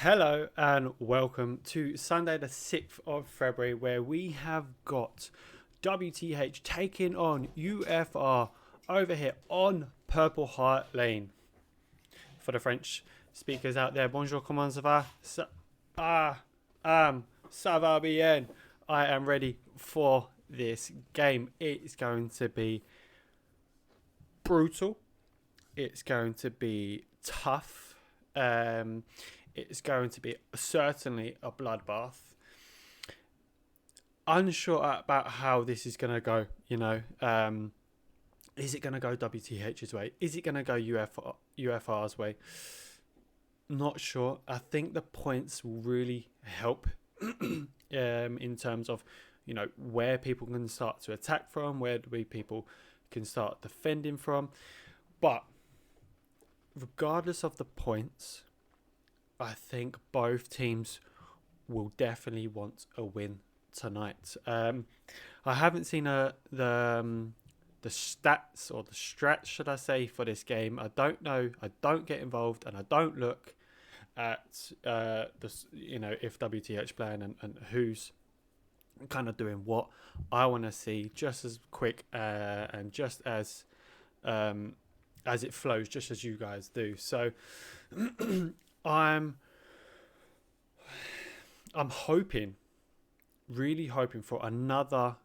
Hello and welcome to Sunday the 6th of February, where we have got WTH taking on UFR over here on Purple Heart Lane. For the French speakers out there, bonjour, comment ça va? Ça va bien. I am ready for this game. It's going to be brutal. It's going to be tough. It's going to be certainly a bloodbath. Unsure about how this is going to go, is it going to go WTH's way? Is it going to go UFR's way? Not sure. I think the points will really help in terms of, where people can start to attack from, where people can start defending from. But regardless of the points, I think both teams will definitely want a win tonight. I haven't seen the stats or the strats, should I say, for this game. I don't know. I don't get involved, and I don't look at if WTH playing and who's kind of doing what. I want to see just as quick and just as it flows, just as you guys do. So I'm hoping, really hoping for another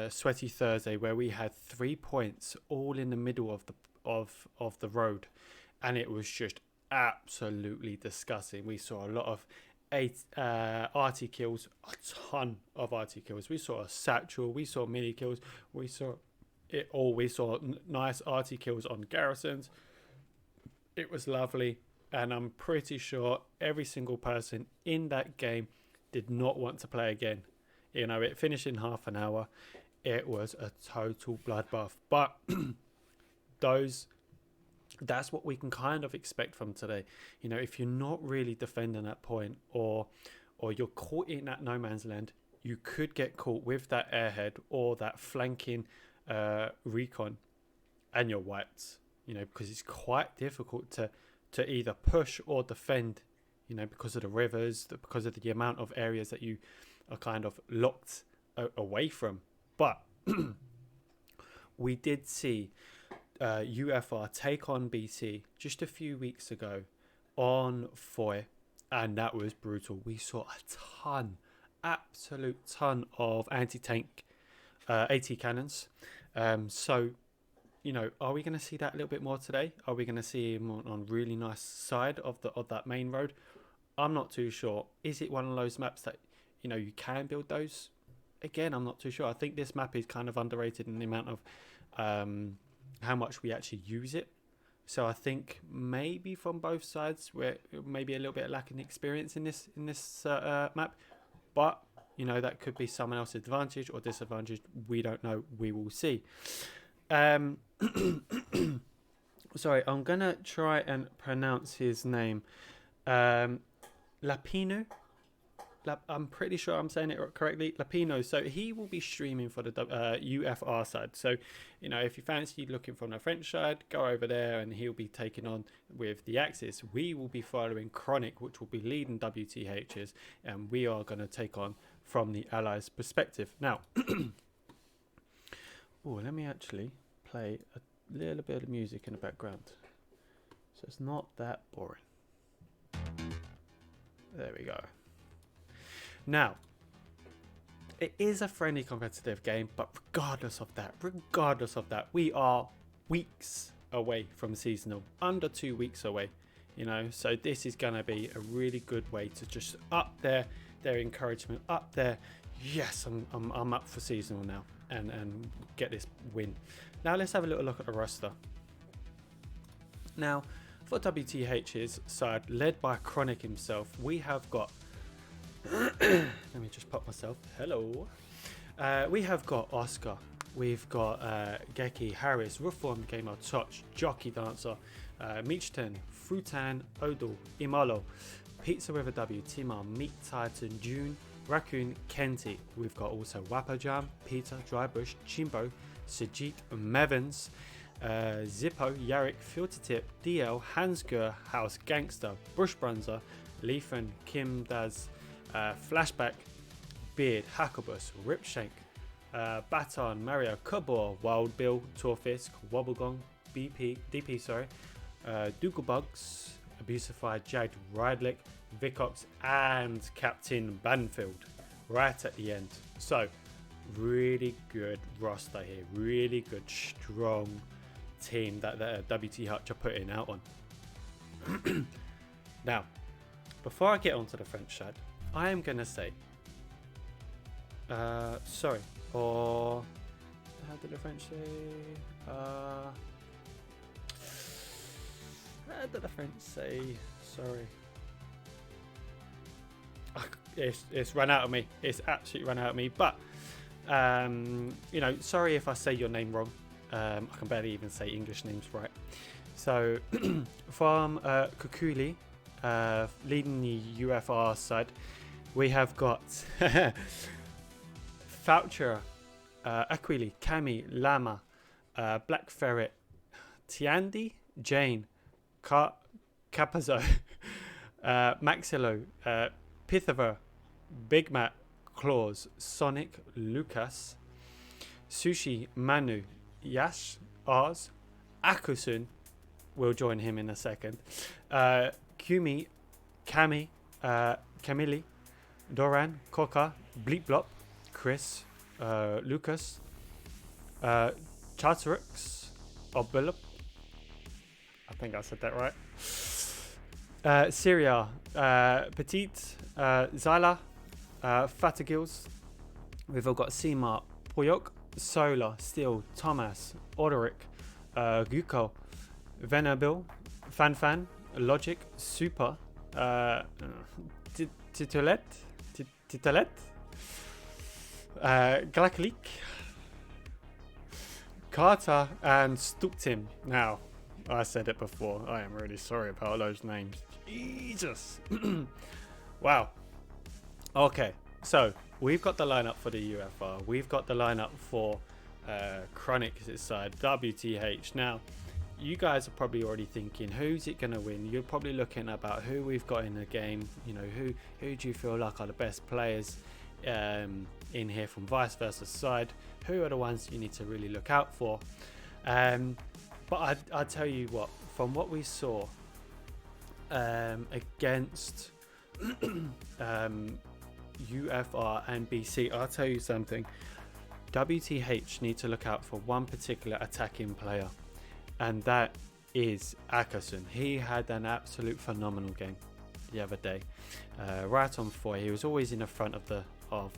sweaty Thursday where we had 3 points all in the middle of the road, and it was just absolutely disgusting. We saw a lot of RT kills, a ton of RT kills. We saw a satchel, we saw mini kills, we saw it all. We saw nice RT kills on garrisons. It was lovely, and I'm pretty sure every single person in that game did not want to play again. It finished in half an hour. It was a total bloodbath. But that's what we can kind of expect from today. If you're not really defending that point, or you're caught in that no man's land, you could get caught with that airhead or that flanking recon, and you're wiped. Because it's quite difficult to either push or defend, because of the rivers, because of the amount of areas that you are kind of locked away from. But we did see UFR take on BC just a few weeks ago on Foy, and that was brutal. We saw a absolute ton of anti-tank AT cannons. So, are we going to see that a little bit more today? Are we going to see him on really nice side of that main road? I'm not too sure. Is it one of those maps that, you can build those? Again, I'm not too sure. I think this map is kind of underrated in the amount of how much we actually use it. So I think maybe from both sides, we're maybe a little bit lacking experience in this map. But, that could be someone else's advantage or disadvantage. We don't know. We will see. Sorry, I'm going to try and pronounce his name. Lapino. I'm pretty sure I'm saying it correctly. Lapino. So he will be streaming for the UFR side. So, if you fancy looking from the French side, go over there and he'll be taking on with the Axis. We will be following Chronic, which will be leading WTHs, and we are going to take on from the Allies' perspective. Now, let me actually play a little bit of music in the background, so it's not that boring. There we go. Now, it is a friendly competitive game, but regardless of that, we are weeks away from seasonal, under 2 weeks away, so this is going to be a really good way to just up their encouragement, up there. Yes, I'm up for seasonal now, and get this win. Now let's have a little look at the roster. Now, for WTH's side, led by Chronic himself, we have got let me just pop myself. Hello. We have got Oscar. We've got Geki, Harris, Reformed Gamer, Touch, Jockey Dancer, Meachton, Frutan, Odal, Imalo, Pizza with a W, Timar, Meat Titan, June, Raccoon, Kenti. We've got also Wapajam, Peter, Drybush, Chimbo, Sajit, Mevans, Zippo, Yarrick, Filter Tip, DL, Hansgur, House Gangster, Bush Brunzer, Leafan, Kim Daz, Flashback, Beard, Hackabus, Ripshank, Baton, Mario, Cabor, Wild Bill, Torfisk, Wobblegong, DP, Dooglebugs, Abusified, Jagged, Ridelick, Vicox, and Captain Banfield right at the end. So, really good roster here. Really good, strong team that WTH are putting out on. Now, before I get onto the French side, I am going to say, sorry, or how did the French say? How did the French say? Sorry. It's run out of me. It's absolutely run out of me. But, you know, sorry if I say your name wrong. I can barely even say English names right. So, from Kukuli, leading the UFR side, we have got Foucher, Aquili, Cami, Lama, Black Ferret, Tiandi, Jane, Capazzo, Maxillo, Pithaver, Big Matt, Claus, Sonic, Lucas, Sushi, Manu, Yash, Ars, Akusun, we'll join him in a second, Kumi, Kami, Camille, Doran, Coca, Bleep Blop, Chris, Lucas, Charterux, Obillop, I think I said that right, Syria, Petite, Zyla, Fatagils, we've all got Seamart, Poyok, Solar, Steel, Thomas, Odoric, Guko, Venabil, Fanfan, Logic, Super, Titolet, Galakalik, Carter, and Stuktim. Now, I said it before, I am really sorry about those names. Jesus. Wow. Okay, so we've got the lineup for the UFR. We've got the lineup for Chronic's side, WTH. Now, you guys are probably already thinking, who's it going to win? You're probably looking about who we've got in the game. You know, who do you feel like are the best players in here from vice versa side? Who are the ones you need to really look out for? But I tell you what, from what we saw against UFR and BC, I'll tell you something. WTH need to look out for one particular attacking player, and that is Akasun. He had an absolute phenomenal game the other day, right on four. He was always in the front of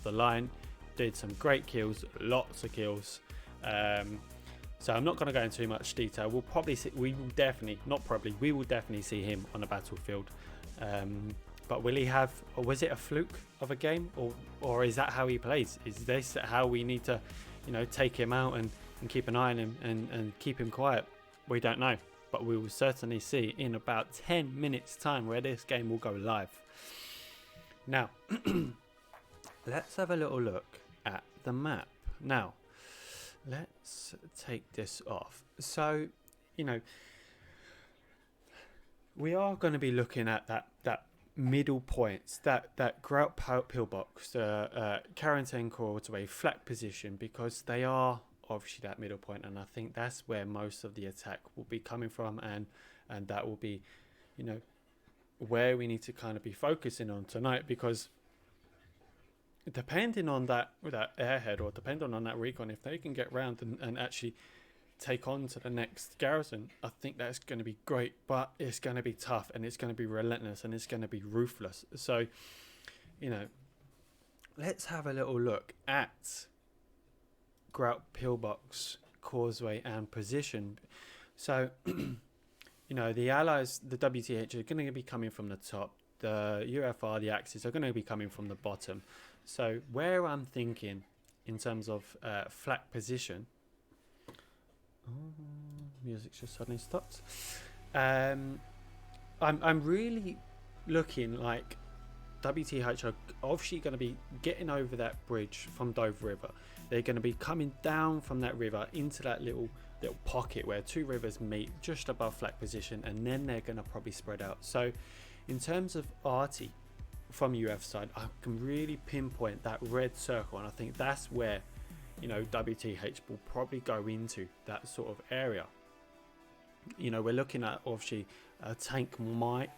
the line, did some great kills, lots of kills. So I'm not going to go into too much detail. We'll probably see, we will definitely see him on the battlefield. But will he have, or was it a fluke of a game, or is that how he plays? Is this how we need to, you know, take him out and keep an eye on him and keep him quiet? We don't know, but we will certainly see in about 10 minutes time where this game will go live. Now, let's have a little look at the map. Now, let's take this off. So, you know, we are going to be looking at that middle points, that grout pillbox, quarantine causeway, flat position, because they are obviously that middle point, and I think that's where most of the attack will be coming from, and that will be, you know, where we need to kind of be focusing on tonight, because depending on that airhead, or depending on that recon, if they can get round and actually take on to the next garrison, I think that's going to be great, but it's going to be tough, and it's going to be relentless, and it's going to be ruthless. So, you know, let's have a little look at grout pillbox, causeway, and position. So, you know, the allies, the WTH, are going to be coming from the top. The UFR, the Axis, are going to be coming from the bottom. So where I'm thinking in terms of flat position, music just suddenly stopped. I'm really looking like WTH are obviously going to be getting over that bridge from Dove River. They're going to be coming down from that river into that little little pocket where two rivers meet just above flag position, and then they're going to probably spread out. So in terms of arty from UF side, I can really pinpoint that red circle, and I think that's where, you know, WTH will probably go into that sort of area. You know, we're looking at obviously a tank might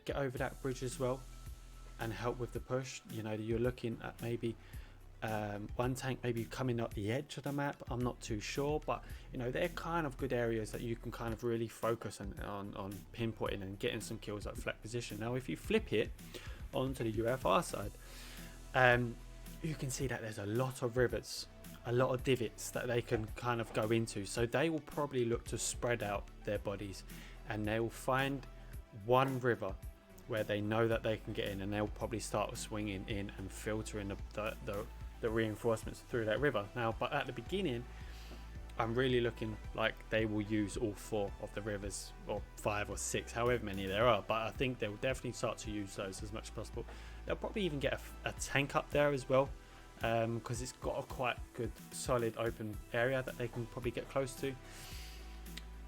get over that bridge as well and help with the push. You know, you're looking at maybe one tank maybe coming up the edge of the map. I'm not too sure, but you know, they're kind of good areas that you can kind of really focus on pinpointing and getting some kills at flat position. Now if you flip it onto the UFR side, you can see that there's a lot of rivers, a lot of divots that they can kind of go into, so they will probably look to spread out their bodies, and they will find one river where they know that they can get in, and they'll probably start swinging in and filtering the reinforcements through that river. Now, but at the beginning, I'm really looking like they will use all 4 of the rivers, or 5 or 6, however many there are, but I think they'll definitely start to use those as much as possible. They'll probably even get a tank up there as well, because it's got a quite good solid open area that they can probably get close to.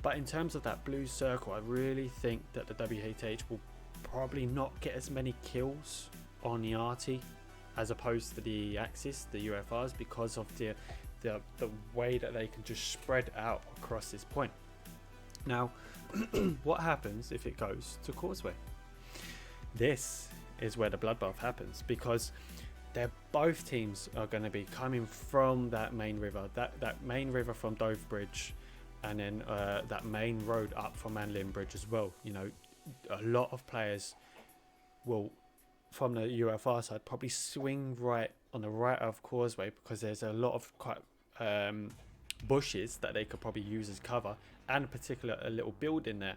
But in terms of that blue circle, I really think that the WTH will probably not get as many kills on the arty as opposed to the Axis, the UFRs, because of the way that they can just spread out across this point. Now, what happens if it goes to Causeway? This is where the bloodbath happens, because both teams are going to be coming from that main river, that main river from Dove Bridge, and then that main road up from Manlin Bridge as well. You know, a lot of players will, from the UFR side, probably swing right on the right of Causeway, because there's a lot of quite bushes that they could probably use as cover, and a little building there.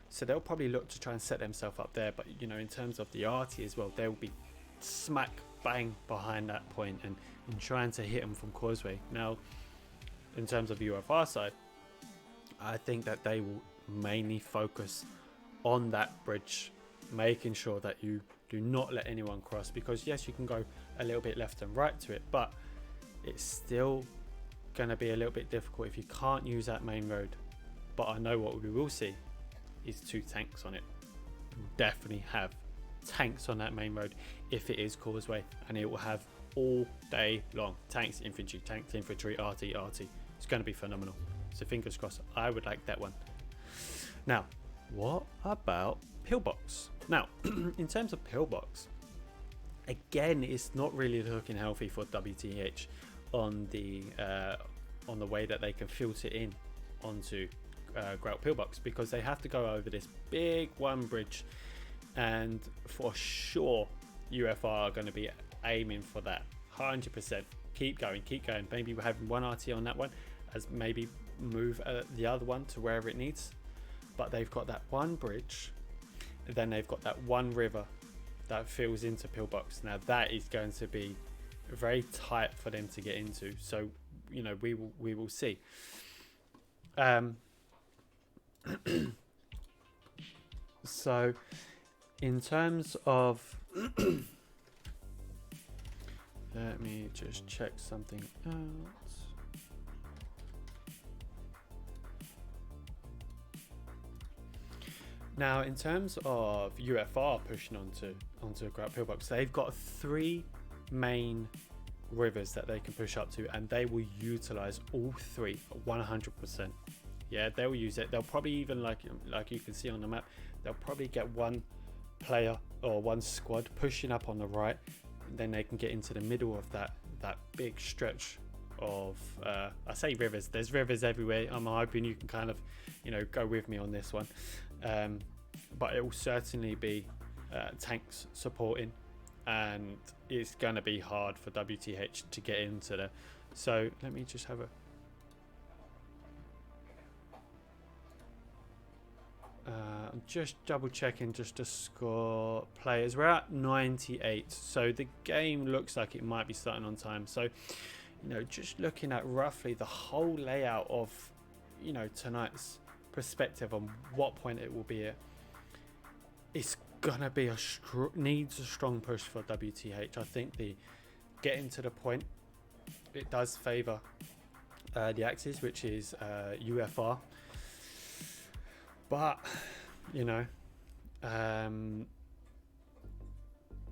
So they'll probably look to try and set themselves up there. But you know, in terms of the arty as well, they'll be smack bang behind that point and trying to hit them from Causeway. Now, in terms of UFR side, I think that they will mainly focus on that bridge, making sure that you do not let anyone cross, because yes, you can go a little bit left and right to it, but it's still going to be a little bit difficult if you can't use that main road. But I know what we will see is 2 tanks on it. We'll definitely have tanks on that main road if it is Causeway, and it will have all day long tanks, infantry, arty. It's going to be phenomenal. So fingers crossed. I would like that one. Now, what about Pillbox? Now, in terms of Pillbox, again, it's not really looking healthy for WTH on the way that they can filter in onto Grout Pillbox, because they have to go over this big one bridge, and for sure UFR are going to be aiming for that 100%. Keep going. Maybe we're having one RT on that one, as maybe move the other one to wherever it needs. But they've got that one bridge, and then they've got that one river that fills into Pillbox. Now that is going to be very tight for them to get into. So you know, we will see. So in terms of let me just check something out. Now, in terms of UFR pushing onto Grout Pillbox, they've got 3 main rivers that they can push up to, and they will utilize all 3 100%. Yeah, they'll use it. They'll probably even, like you can see on the map, they'll probably get one player or one squad pushing up on the right, and then they can get into the middle of that big stretch of I say rivers. There's rivers everywhere. I'm hoping you can kind of, you know, go with me on this one. But it will certainly be tanks supporting, and it's going to be hard for WTH to get into there. So let me just have a I'm just double checking just to score players. We're at 98, so the game looks like it might be starting on time. So, you know, just looking at roughly the whole layout of, you know, tonight's perspective on what point it will be at, it's gonna be needs a strong push for WTH. I think the getting to the point, it does favor the Axis, which is UFR. But you know,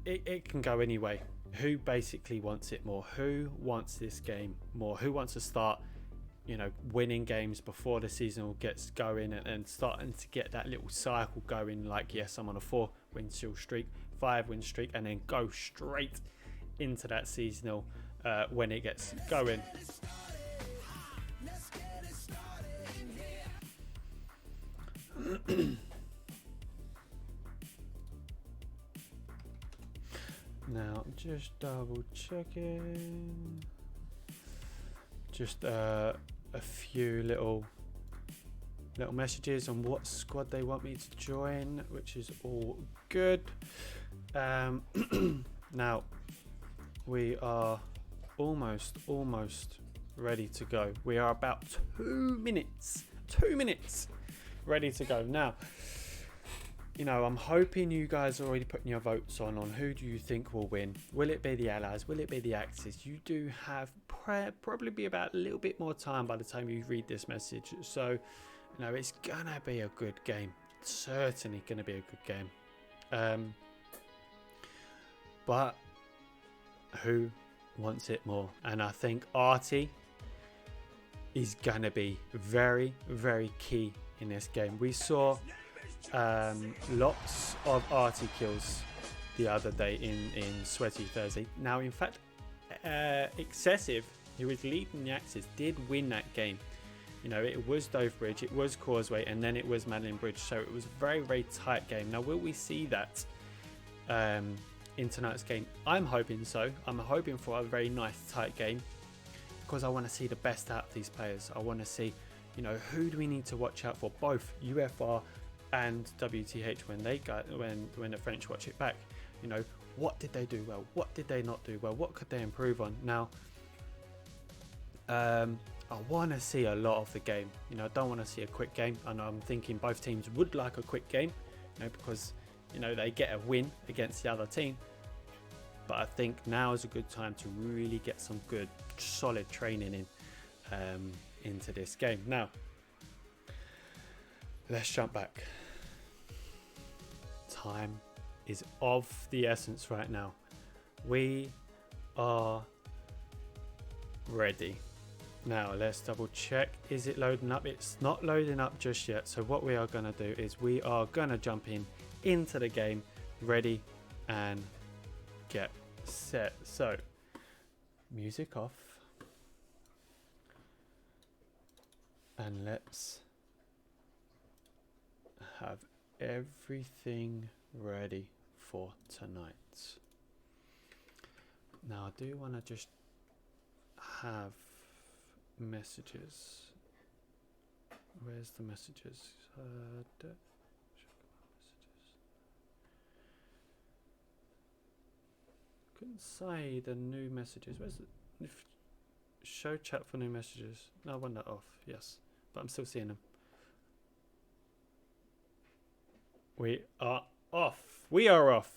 it can go anyway. Who basically wants it more? Who wants this game more? Who wants to start, you know, winning games before the season gets going and starting to get that little cycle going? Like, yes, I'm on a 4-win streak, 5-win streak, and then go straight into that seasonal when it gets going. Now, just double checking. Just a few little messages on what squad they want me to join, which is all good. Now, we are almost ready to go. We are about 2 minutes ready to go. Now, you know, I'm hoping you guys are already putting your votes on who do you think will win. Will it be the Allies? Will it be the Axis? You do have probably be about a little bit more time by the time you read this message. So, you know, it's gonna be a good game. Certainly gonna be a good game. But who wants it more? And I think Artie is gonna be very, very key in this game. We saw lots of Artie kills the other day in Sweaty Thursday. Now, in fact, Excessive, who was leading the Axis, did win that game. You know, it was Dove Bridge, it was Causeway, and then it was Madeline Bridge. So it was a very, very tight game. Now, will we see that in tonight's game? I'm hoping so. I'm hoping for a very nice, tight game, because I want to see the best out of these players. I want to see, you know, who do we need to watch out for, both UFR and WTH when the French watch it back. You know, what did they do well? What did they not do well? What could they improve on? Now, I want to see a lot of the game. You know, I don't want to see a quick game. And I'm thinking both teams would like a quick game, you know, because, you know, they get a win against the other team. But I think now is a good time to really get some good, solid training in into this game. Now, let's jump back. Time is of the essence right now. We are ready. Now, let's double check. Is it loading up? It's not loading up just yet. So what we are going to do is we are going to jump into the game, ready and get set. So, music off. And let's have everything ready for tonight. Now, I do want to just have messages. Where's the messages? Couldn't say the new messages. Where's it? Show chat for new messages. No, I want that off. Yes, but I'm still seeing them. We are off. We are off.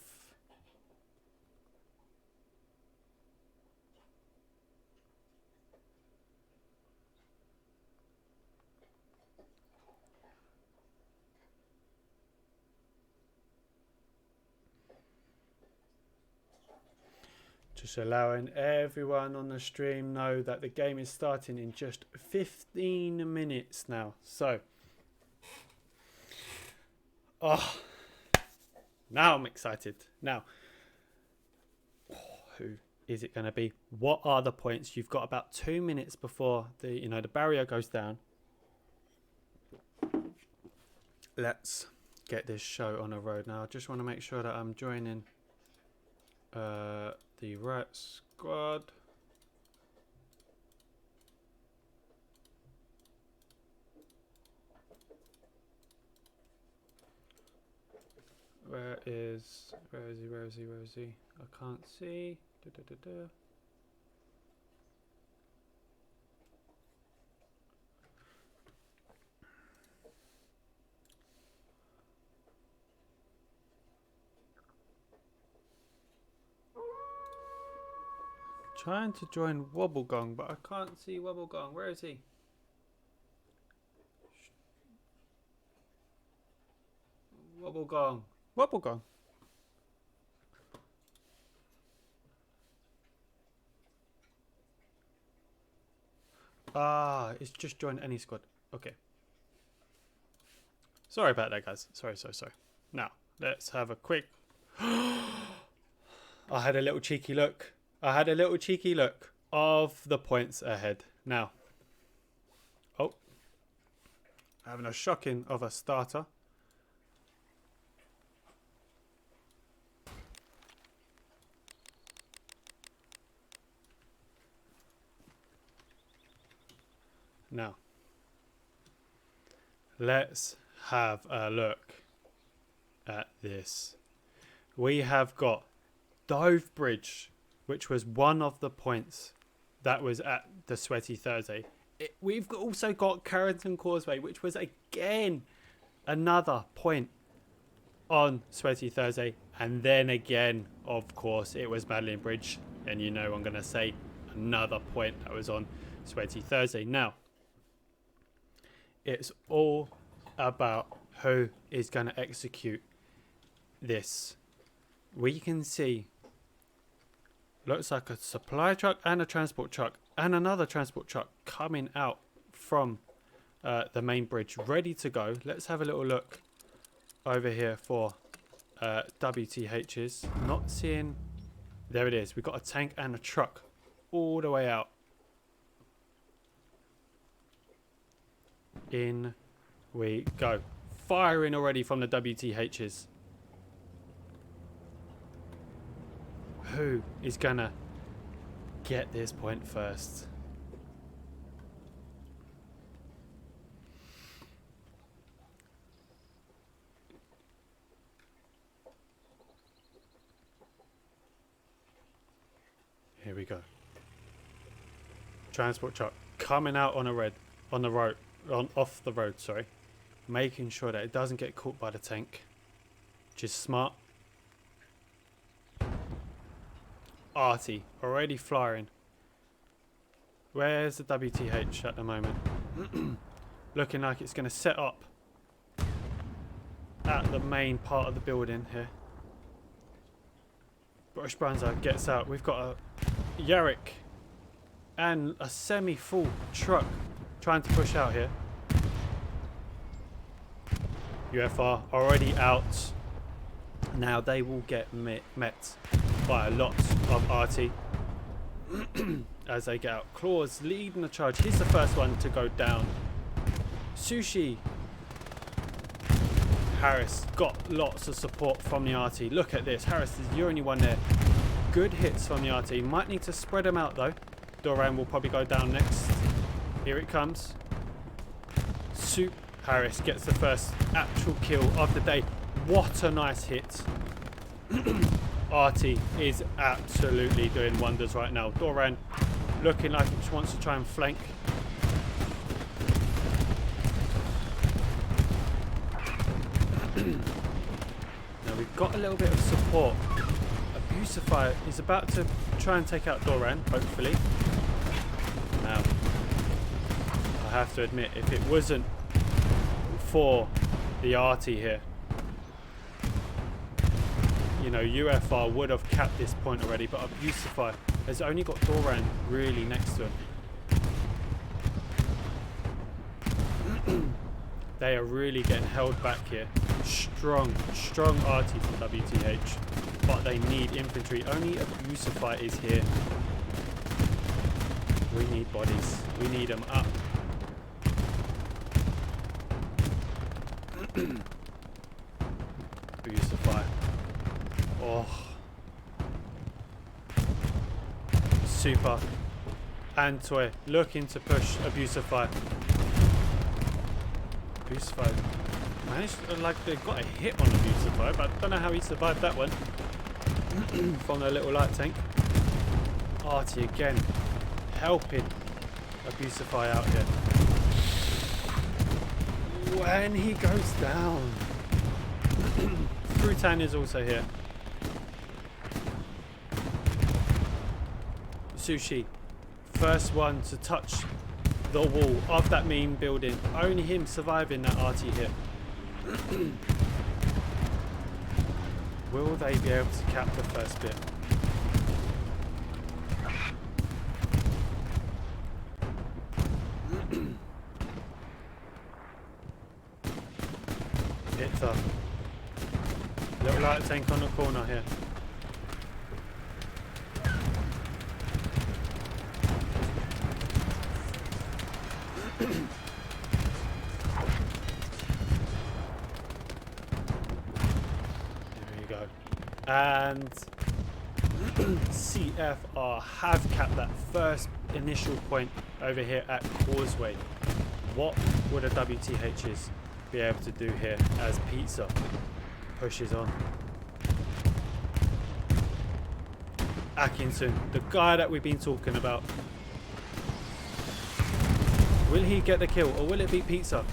Just allowing everyone on the stream know that the game is starting in just 15 minutes now. So, now I'm excited. Now, who is it going to be? What are the points? You've got about 2 minutes before the barrier goes down. Let's get this show on the road now. I just want to make sure that I'm joining the right squad. Where is he? I can't see. Trying to join Wobblegong, but I can't see Wobblegong. Where is he? Wobblegong. Wobblegong. Ah, it's just joined any squad. Okay. Sorry about that, guys. Sorry. Now, let's have a quick... I had a little cheeky look. Of the points ahead. Now. Oh. Having a shocking of a starter. Now, let's have a look at this. We have got Dove Bridge, which was one of the points that was at the Sweaty Thursday. We've also got Carrington Causeway, which was again another point on Sweaty Thursday. And then again, of course, it was Madeline Bridge. And you know I'm going to say another point that was on Sweaty Thursday. Now, it's all about who is going to execute this. We can see, looks like a supply truck and a transport truck and another transport truck coming out from the main bridge, ready to go. Let's have a little look over here for WTHs. Not seeing, there it is. We've got a tank and a truck all the way out. In we go. Firing already from the WTHs. Who is gonna get this point first? Here we go. Transport truck coming out on a red, on the road. Off the road, sorry, making sure that it doesn't get caught by the tank, which is smart. Artie already flying. Where's the WTH at the moment? Looking like it's going to set up at the main part of the building here. British Branza gets out. We've got a Yarrick and a semi-full truck trying to push out here. UFR already out. Now they will get met by a lot of RT as they get out. Claws leading the charge. He's the first one to go down. Sushi. Harris got lots of support from the RT. Look at this. Harris is the only one there. Good hits from the RT. Might need to spread them out though. Doran will probably go down next. Here it comes. Soup Harris gets the first actual kill of the day. What a nice hit. RT is absolutely doing wonders right now. Doran looking like he wants to try and flank. Now we've got a little bit of support. Abusifier is about to try and take out Doran, hopefully. Now, I have to admit, if it wasn't for the RT here, you know, UFR would have capped this point already, but Abusifier has only got Doran really next to him. They are really getting held back here. Strong RT from WTH, but they need infantry. Only Abusifier is here. We need bodies. We need them up. Abusifier. Oh. Super. And Toy looking to push Abusifier. Abusifier managed, like, they got a hit on Abusifier, but I don't know how he survived that one. From the little light tank. Artie again helping Abusifier out here. When he goes down. Frutan is also here. Sushi, first one to touch the wall of that main building. Only him surviving that RT hit. Will they be able to cap the first bit? Hits up. Little light tank on the corner here. And CFR have capped that first initial point over here at Causeway. What would a WTHs be able to do here as Pizza pushes on? Atkinson, the guy that we've been talking about. Will he get the kill or will it be Pizza?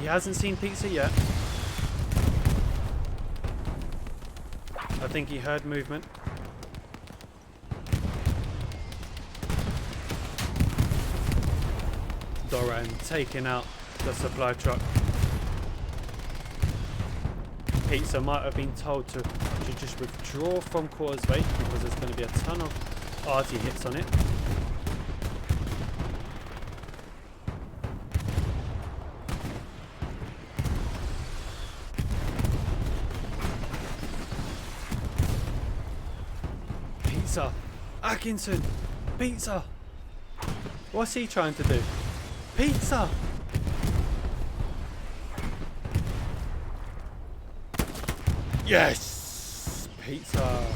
He hasn't seen Pizza yet. I think he heard movement. Doran taking out the supply truck. Pizza might have been told to just withdraw from Causeway because there's going to be a ton of RT hits on it. Pizza! Atkinson! Pizza! What's he trying to do? Pizza! Yes! Pizza!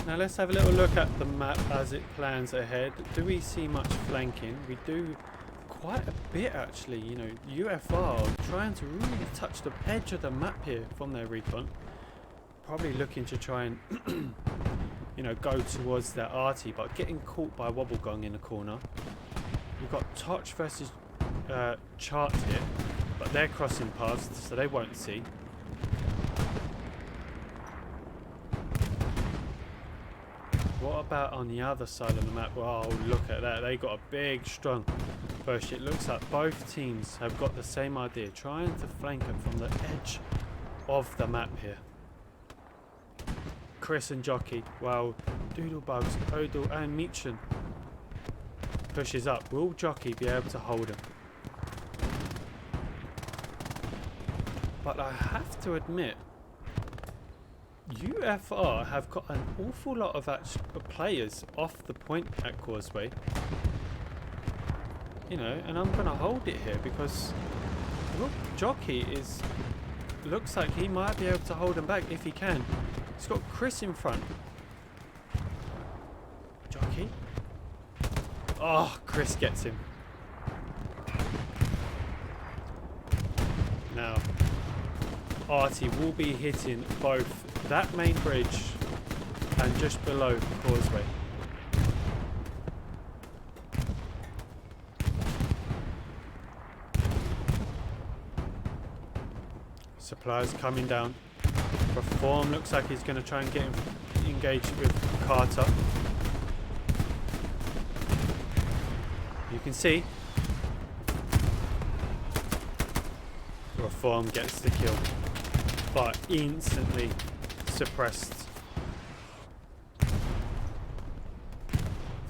Now let's have a little look at the map as it plans ahead. Do we see much flanking? We do quite a bit actually, you know. UFR trying to really touch the edge of the map here from their recon. Probably looking to try and you know, go towards their RT, but getting caught by Wobblegong in the corner. We've got Touch versus Chart here, but they're crossing paths, so they won't see. What about on the other side of the map? Well, look at that. They got a big, strong push. It looks like both teams have got the same idea, trying to flank them from the edge of the map here. Chris and Jockey, while Doodlebugs, Odell and Meechan pushes up. Will Jockey be able to hold him? But I have to admit, UFR have got an awful lot of players off the point at Causeway. You know, and I'm going to hold it here because look, Jockey looks like he might be able to hold him back if he can. He's got Chris in front. Jockey. Oh, Chris gets him. Now, Artie will be hitting both that main bridge and just below Causeway. Supplies coming down. Reform looks like he's going to try and get him engaged with Carter. You can see Reform gets the kill, but instantly suppressed. I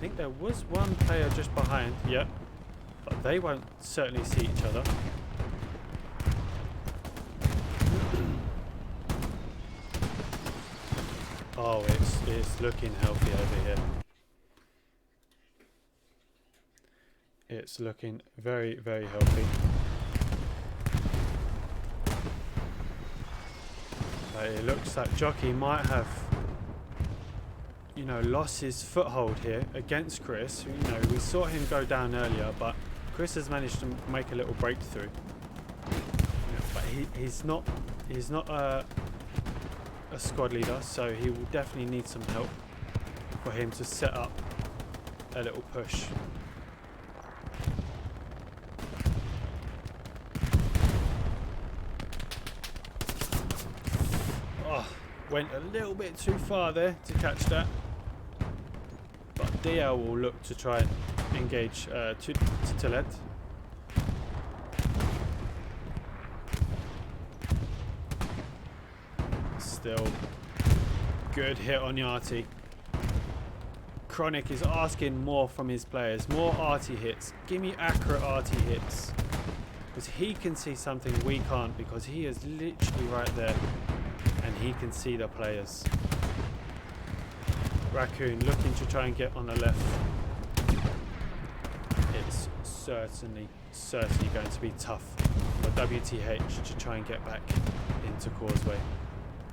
think there was one player just behind, yeah, but they won't certainly see each other. Oh, it's looking healthy over here. It's looking very, very healthy. It looks like Jockey might have, you know, lost his foothold here against Chris. You know, we saw him go down earlier, but Chris has managed to make a little breakthrough. But he's not a squad leader, so he will definitely need some help for him to set up a little push. Went a little bit too far there to catch that. But DL will look to try and engage to Toilette. Still good hit on Yachty. Chronic is asking more from his players. More arty hits. Give me accurate arty hits. Because he can see something we can't, because he is literally right there. And he can see the players. Raccoon looking to try and get on the left. It's certainly going to be tough for WTH to try and get back into Causeway.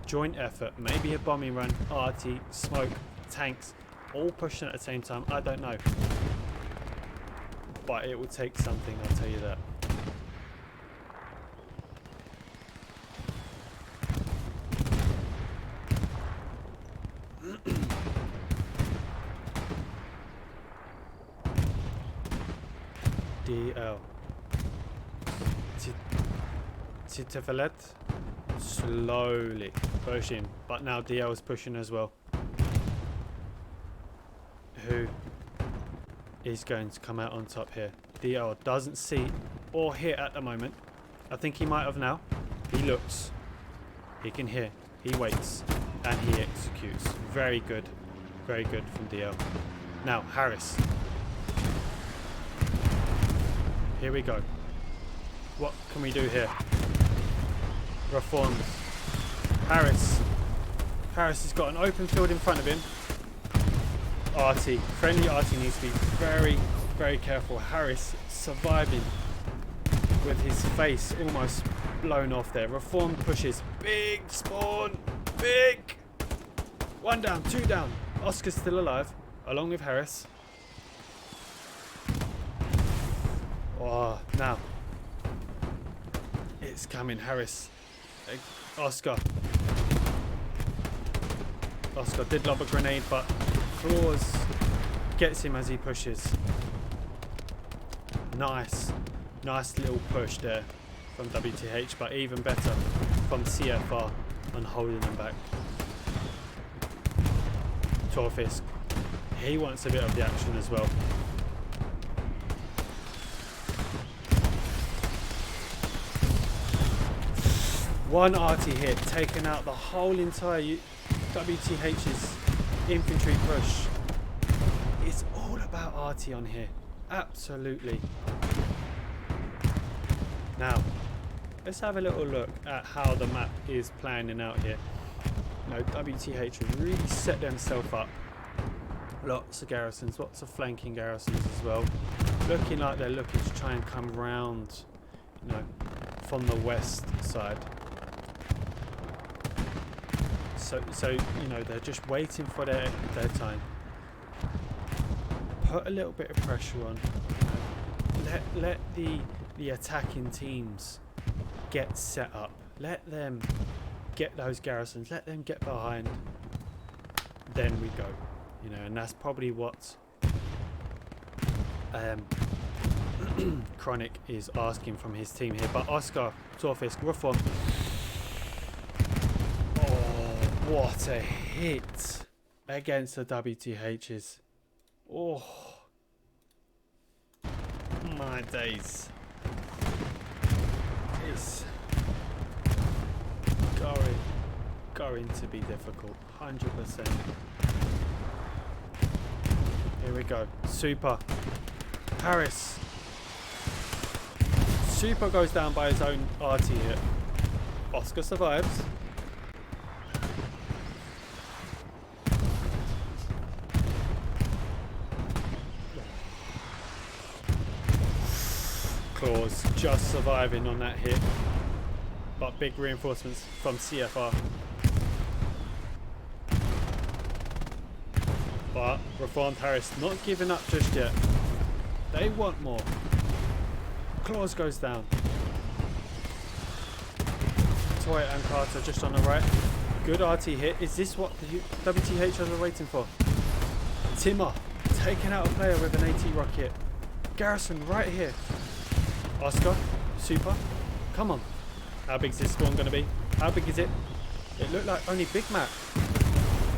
Joint effort, maybe a bombing run, arty, smoke, tanks, all pushing at the same time. I don't know. But it will take something, I'll tell you that. DL. Titefelet slowly pushing, but now DL is pushing as well. Who is going to come out on top here? DL doesn't see or hear at the moment. I think he might have now. He looks. He can hear. He waits. And he executes. Very good. Very good from DL. Now, Harris. Here we go. What can we do here? Reforms. Harris. Harris has got an open field in front of him. Arty. Friendly Arty needs to be very, very careful. Harris surviving with his face almost blown off there. Reform pushes. Big spawn. Big. 1 down, 2 down. Oscar's still alive, along with Harris. Oh, now. It's coming, Harris. Oscar. Oscar did lob a grenade, but Claws gets him as he pushes. Nice. Nice little push there from WTH, but even better from CFR on holding them back. Torfisk. He wants a bit of the action as well. One arty hit, taking out the whole entire WTH's infantry push. It's all about arty on here. Absolutely. Now, let's have a little look at how the map is planning out here. You know, WTH have really set themselves up. Lots of garrisons, lots of flanking garrisons as well. Looking like they're looking to try and come round, you know, from the west side. So you know, they're just waiting for their time. Put a little bit of pressure on. Let the attacking teams get set up. Let them get those garrisons. Let them get behind. Then we go. You know, and that's probably what Chronic is asking from his team here. But Oscar, Torfisk, Reform. What a hit against the WTHs. Oh, my days. It's going to be difficult. 100%. Here we go. Super. Harris. Super goes down by his own RT hit. Oscar survives. Claws just surviving on that hit, but big reinforcements from CFR. But Reformed Harris not giving up just yet. They want more. Claws goes down. Toy and Carter just on the right. Good RT hit. Is this what the WTH are waiting for? Timmer taking out a player with an AT rocket. Garrison right here. Oscar, super. Come on. How big is this spawn going to be? How big is it? It looked like only Big Mac.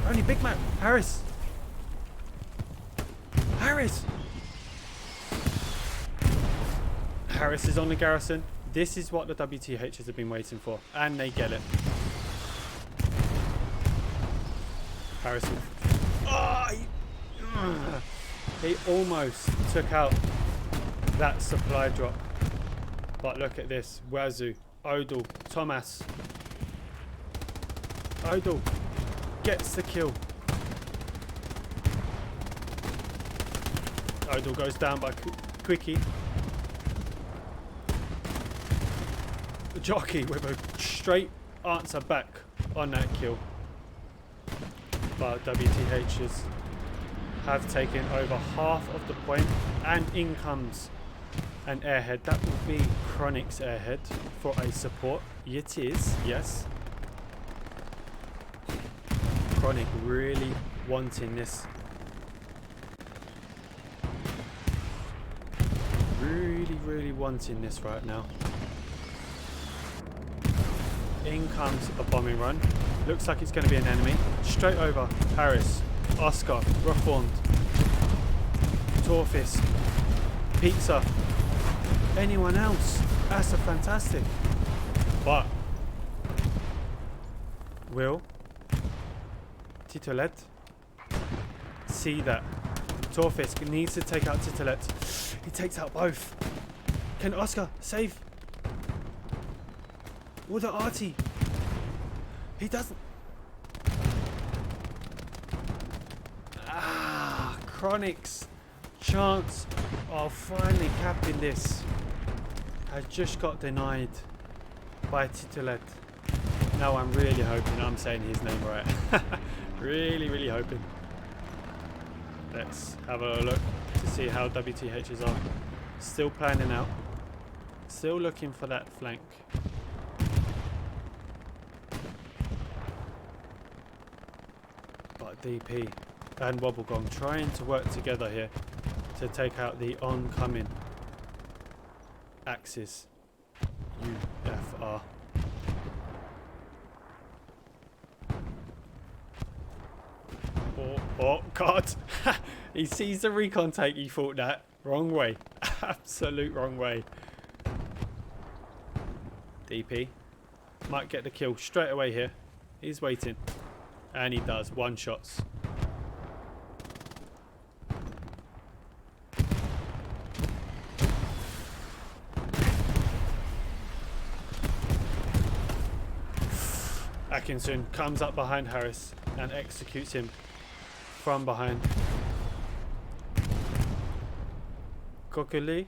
Only Big Mac. Harris. Harris. Harris is on the garrison. This is what the WTHs have been waiting for. And they get it. Harris. Oh, he almost took out that supply drop. But look at this. Wazoo, Odell, Thomas. Odell gets the kill. Odell goes down by Quickie. Jockey with a straight answer back on that kill. But WTHs have taken over half of the point, and in comes an airhead. That will be Chronic's airhead for a support. It is, yes. Chronic really wanting this. Really wanting this right now. In comes a bombing run. Looks like it's going to be an enemy. Straight over. Harris, Oscar, Reformed, Torfis, Pizza. Anyone else? That's a fantastic. But will Titolet see that Torfis needs to take out Titolet? He takes out both. Can Oscar save? Or the arty? He doesn't. Chronic's chance of finally capping this has just got denied by Titolet. Now I'm really hoping I'm saying his name right. really hoping. Let's have a look to see how WTHs are. Still planning out. Still looking for that flank. But DP and Wobblegong trying to work together here to take out the oncoming Axis UFR. Oh God. He sees the recon take. He thought that. Wrong way. Absolute wrong way. DP might get the kill straight away here. He's waiting. And he does. One shots. Atkinson comes up behind Harris and executes him from behind. Kokolele?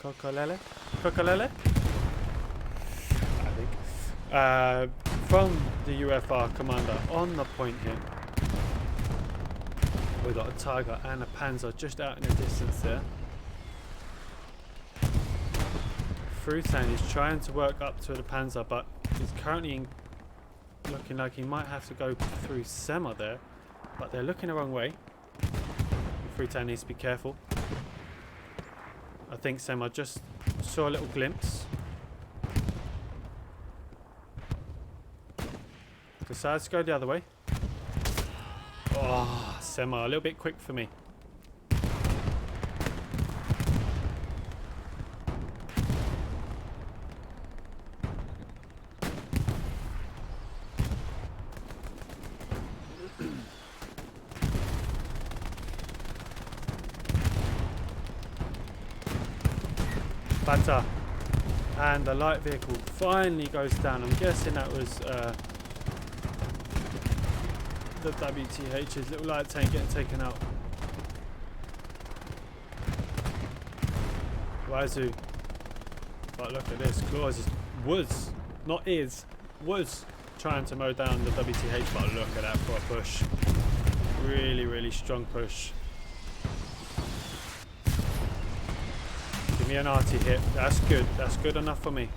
Kokolele? I think. From the UFR commander on the point here. We've got a Tiger and a Panzer just out in the distance there. Frutan is trying to work up to the Panzer, but he's currently looking like he might have to go through Sema there. But they're looking the wrong way. Frutan needs to be careful. I think Sema just saw a little glimpse. Decides to go the other way. Oh, Sema, a little bit quick for me. Bata. And the light vehicle finally goes down. I'm guessing that was the WTH's little light tank getting taken out. Wazoo. But look at this. Claus was trying to mow down the WTH, but look at that for a push. Really strong push. Give me an arty hit. That's good. That's good enough for me.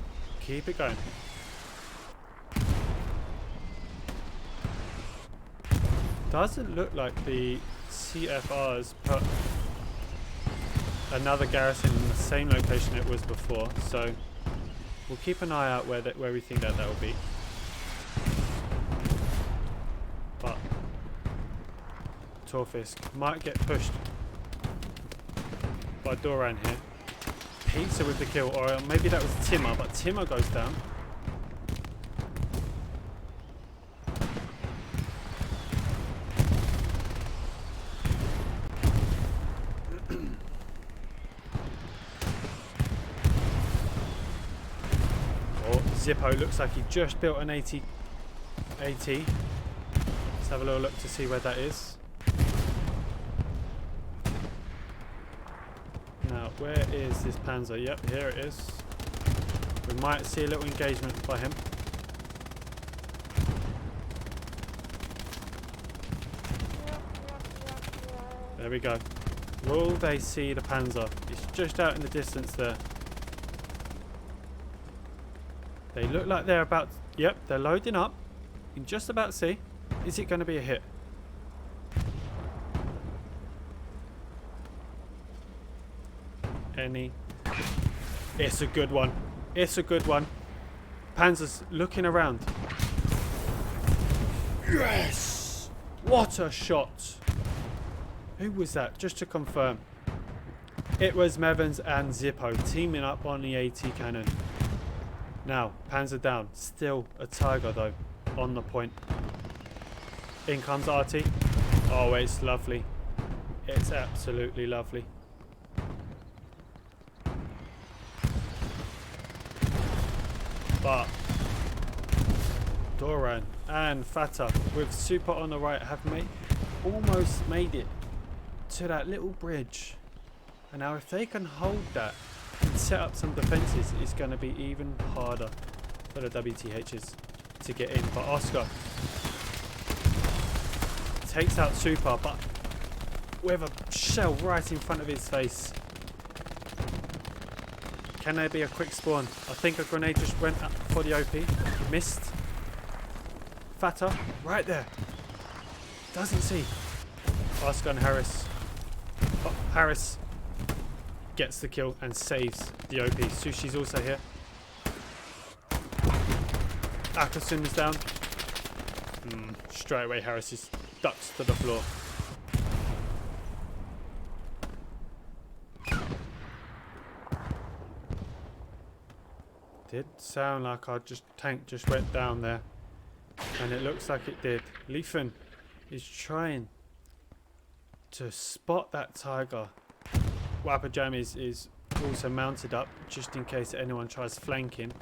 Keep it going. Doesn't look like the CFRs put another garrison in the same location it was before, so we'll keep an eye out where we think that will be. Torfisk. Might get pushed by Doran here. Pizza with the kill, or maybe that was Timmer, but Timmer goes down. Zippo looks like he just built an AT. Let's have a little look to see where that is. Now, where is this Panzer? Yep, here it is. We might see a little engagement by him. There we go. Will they see the Panzer? It's just out in the distance there. They look like they're about... Yep, they're loading up. You can just about see. Is it going to be a hit? Any? It's a good one. It's a good one. Panzer's looking around. Yes! What a shot. Who was that? Just to confirm. It was Mevans and Zippo teaming up on the AT cannon. Now, Panzer down. Still a Tiger though, on the point. In comes RT. Oh, it's lovely. It's absolutely lovely. But Doran and Fata with Super on the right have almost made it to that little bridge. And now if they can hold that and set up some defences, it's going to be even harder for the WTHs to get in. But Oscar takes out Super, but with a shell right in front of his face. Can there be a quick spawn? I think a grenade just went up for the OP. Missed. Fata, right there. Doesn't see. Oscar and Harris. Oh, Harris gets the kill and saves the OP. Sushi's also here. Akasun is down. Straight away Harris is ducks to the floor. Did sound like our tank just went down there. And it looks like it did. Leafin is trying to spot that Tiger. Wapajam is also mounted up just in case anyone tries flanking.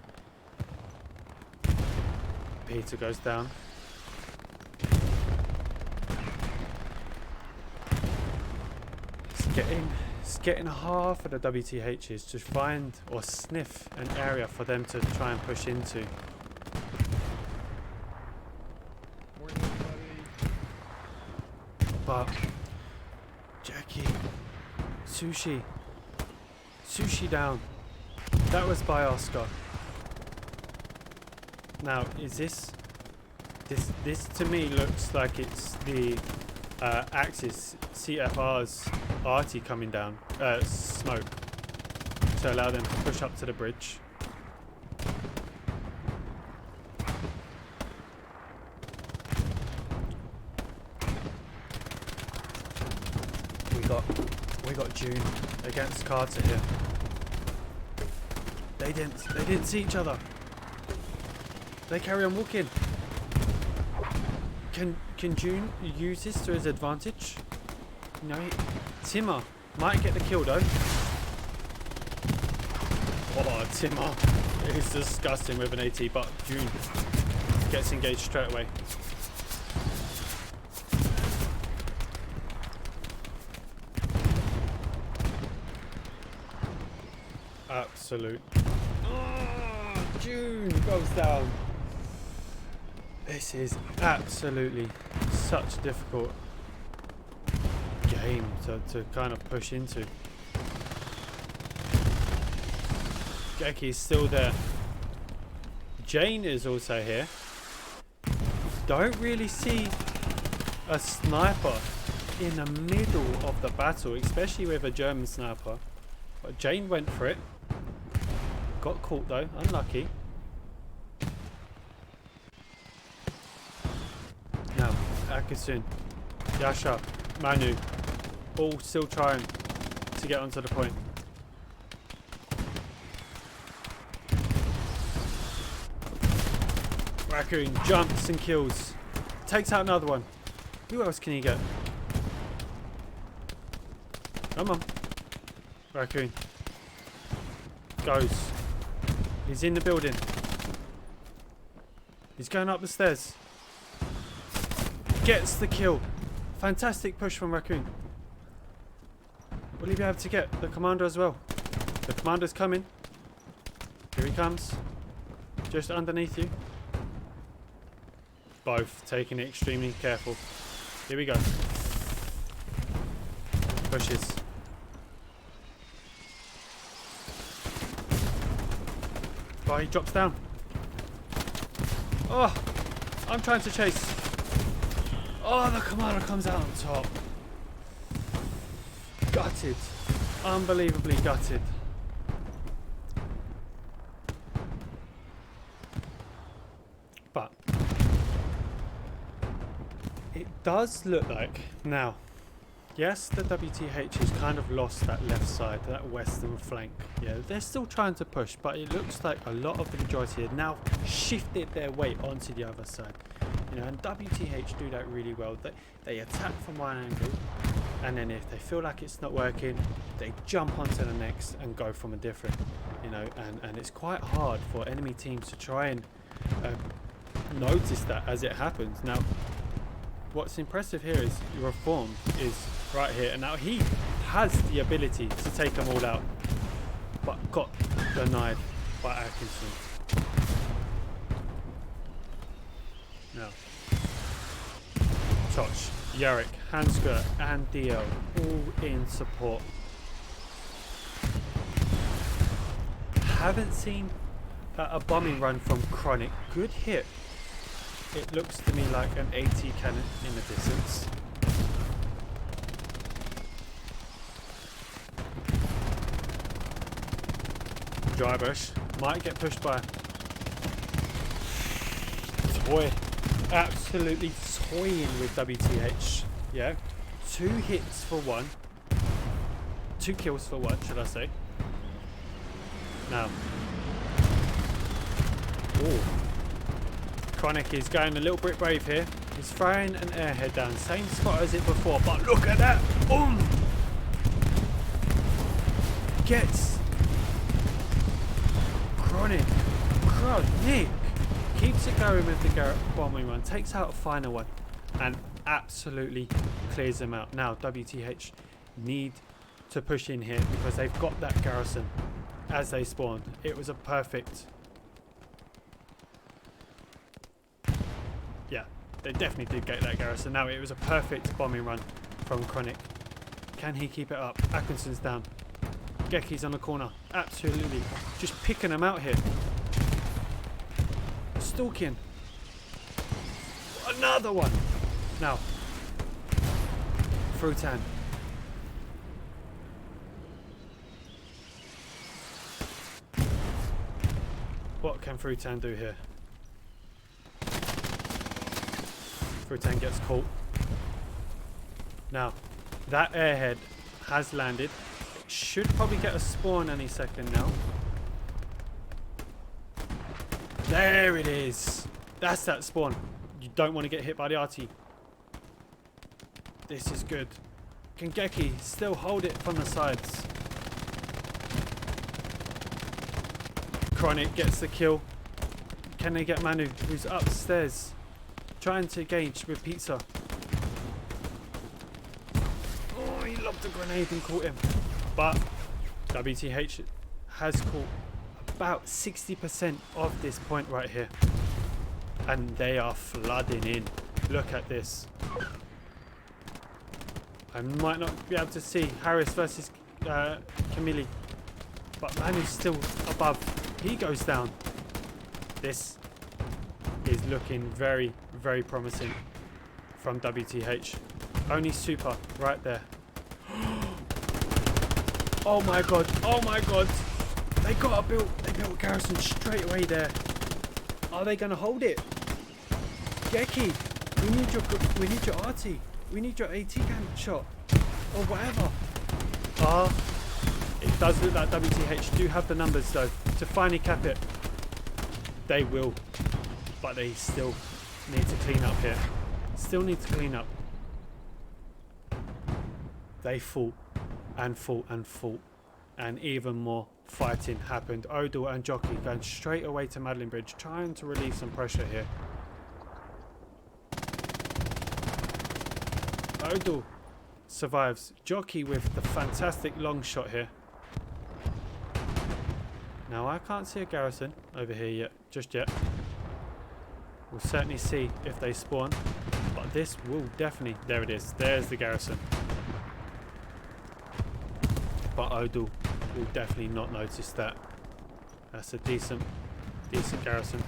Peter goes down. It's getting half of the WTHs to find or sniff an area for them to try and push into. But Jackie, Sushi down. That was by Oscar. Now, is this to me looks like it's the Axis CFR's arty coming down, smoke, to allow them to push up to the bridge. We got June against Carter here. They didn't see each other. They carry on walking. Can June use this to his advantage? No, Timmer might get the kill though. Oh, Timmer is disgusting with an AT, but June gets engaged straight away. Absolute. Oh, June goes down. This is absolutely such a difficult game to kind of push into. Geki's still there. Jane is also here. Don't really see a sniper in the middle of the battle, especially with a German sniper. But Jane went for it. Got caught though, unlucky. Now, Akasun, Yasha Manu, all still trying to get onto the point. Raccoon jumps and kills. Takes out another one. Who else can he get? Come on. Raccoon. Goes. He's in the building. He's going up the stairs. Gets the kill. Fantastic push from Raccoon. Will he be able to get the commander as well? The commander's coming. Here he comes. Just underneath you. Both taking it extremely careful. Here we go. Pushes. Oh, he drops down. Oh, I'm trying to chase. Oh, the commander comes out on top. Gutted. Unbelievably gutted. But it does look like now, yes, the WTH has kind of lost that left side, that western flank. Yeah, they're still trying to push, but it looks like a lot of the majority have now shifted their weight onto the other side. You know, and WTH do that really well. They attack from one angle, and then if they feel like it's not working, they jump onto the next and go from a different. You know, and it's quite hard for enemy teams to try and notice that as it happens. Now, what's impressive here is Reformed is right here, and now he has the ability to take them all out, but got denied by Atkinson. Now, Toch, Yarrick, Hansker and DL all in support. Haven't seen a bombing run from Chronic. Good hit. It looks to me like an AT cannon in the distance. Drybush might get pushed by Toy. Absolutely toying with WTH. Yeah. 2 hits for 1. 2 kills for 1, should I say. Now. Ooh. Chronic is going a little bit brave here. He's throwing an airhead down. Same spot as it before, but look at that. Boom! Gets Chronic. Keeps it going with the Garrett bombing run. Takes out a final one. And absolutely clears them out. Now WTH need to push in here because they've got that garrison as they spawned. It was a perfect... Yeah, they definitely did get that garrison. Now it was a perfect bombing run from Chronic. Can he keep it up? Atkinson's down. Geki's on the corner. Absolutely. Just picking them out here. Stalking. Another one. Now. Frutan. What can Frutan do here? Frutan gets caught. Now, that airhead has landed. It should probably get a spawn any second now. There it is. That's that spawn. You don't want to get hit by the RT. This is good. Can Geki still hold it from the sides? Chronic gets the kill. Can they get Manu, who's upstairs, trying to engage with Pizza? Oh, he lobbed a grenade and caught him. But WTH has caught about 60% of this point right here. And they are flooding in. Look at this. I might not be able to see Harris versus Camille. But Manu's still above. He goes down. This is looking very, very promising from WTH. Only super right there. Oh my god. Oh my god. They built a garrison straight away there. Are they going to hold it? Geki, we need your RT. We need your AT gun shot. Or whatever. It does look like WTH do have the numbers though to finally cap it. They will. But they still need to clean up here. Still need to clean up. They fought and fought and fought. And even more fighting happened. Odell and Jockey going straight away to Madeline Bridge, trying to relieve some pressure here. Odell survives. Jockey with the fantastic long shot here. Now I can't see a garrison over here yet, just yet. We'll certainly see if they spawn. But this will definitely... There it is. There's the garrison. But Odell will definitely not notice that. That's a decent garrison.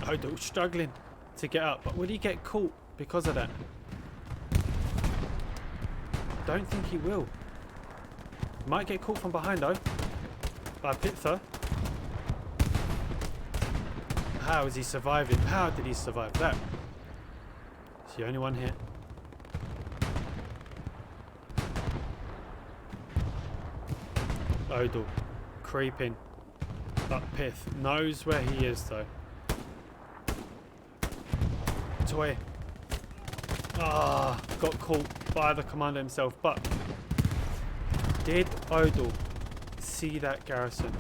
Odell struggling to get up. But will he get caught because of that? Don't think he will. Might get caught from behind though. By Pither. How is he surviving? How did he survive that? He's the only one here. Odell creeping. But Pith knows where he is though. Toy. Got caught by the commander himself. But did Odell see that garrison?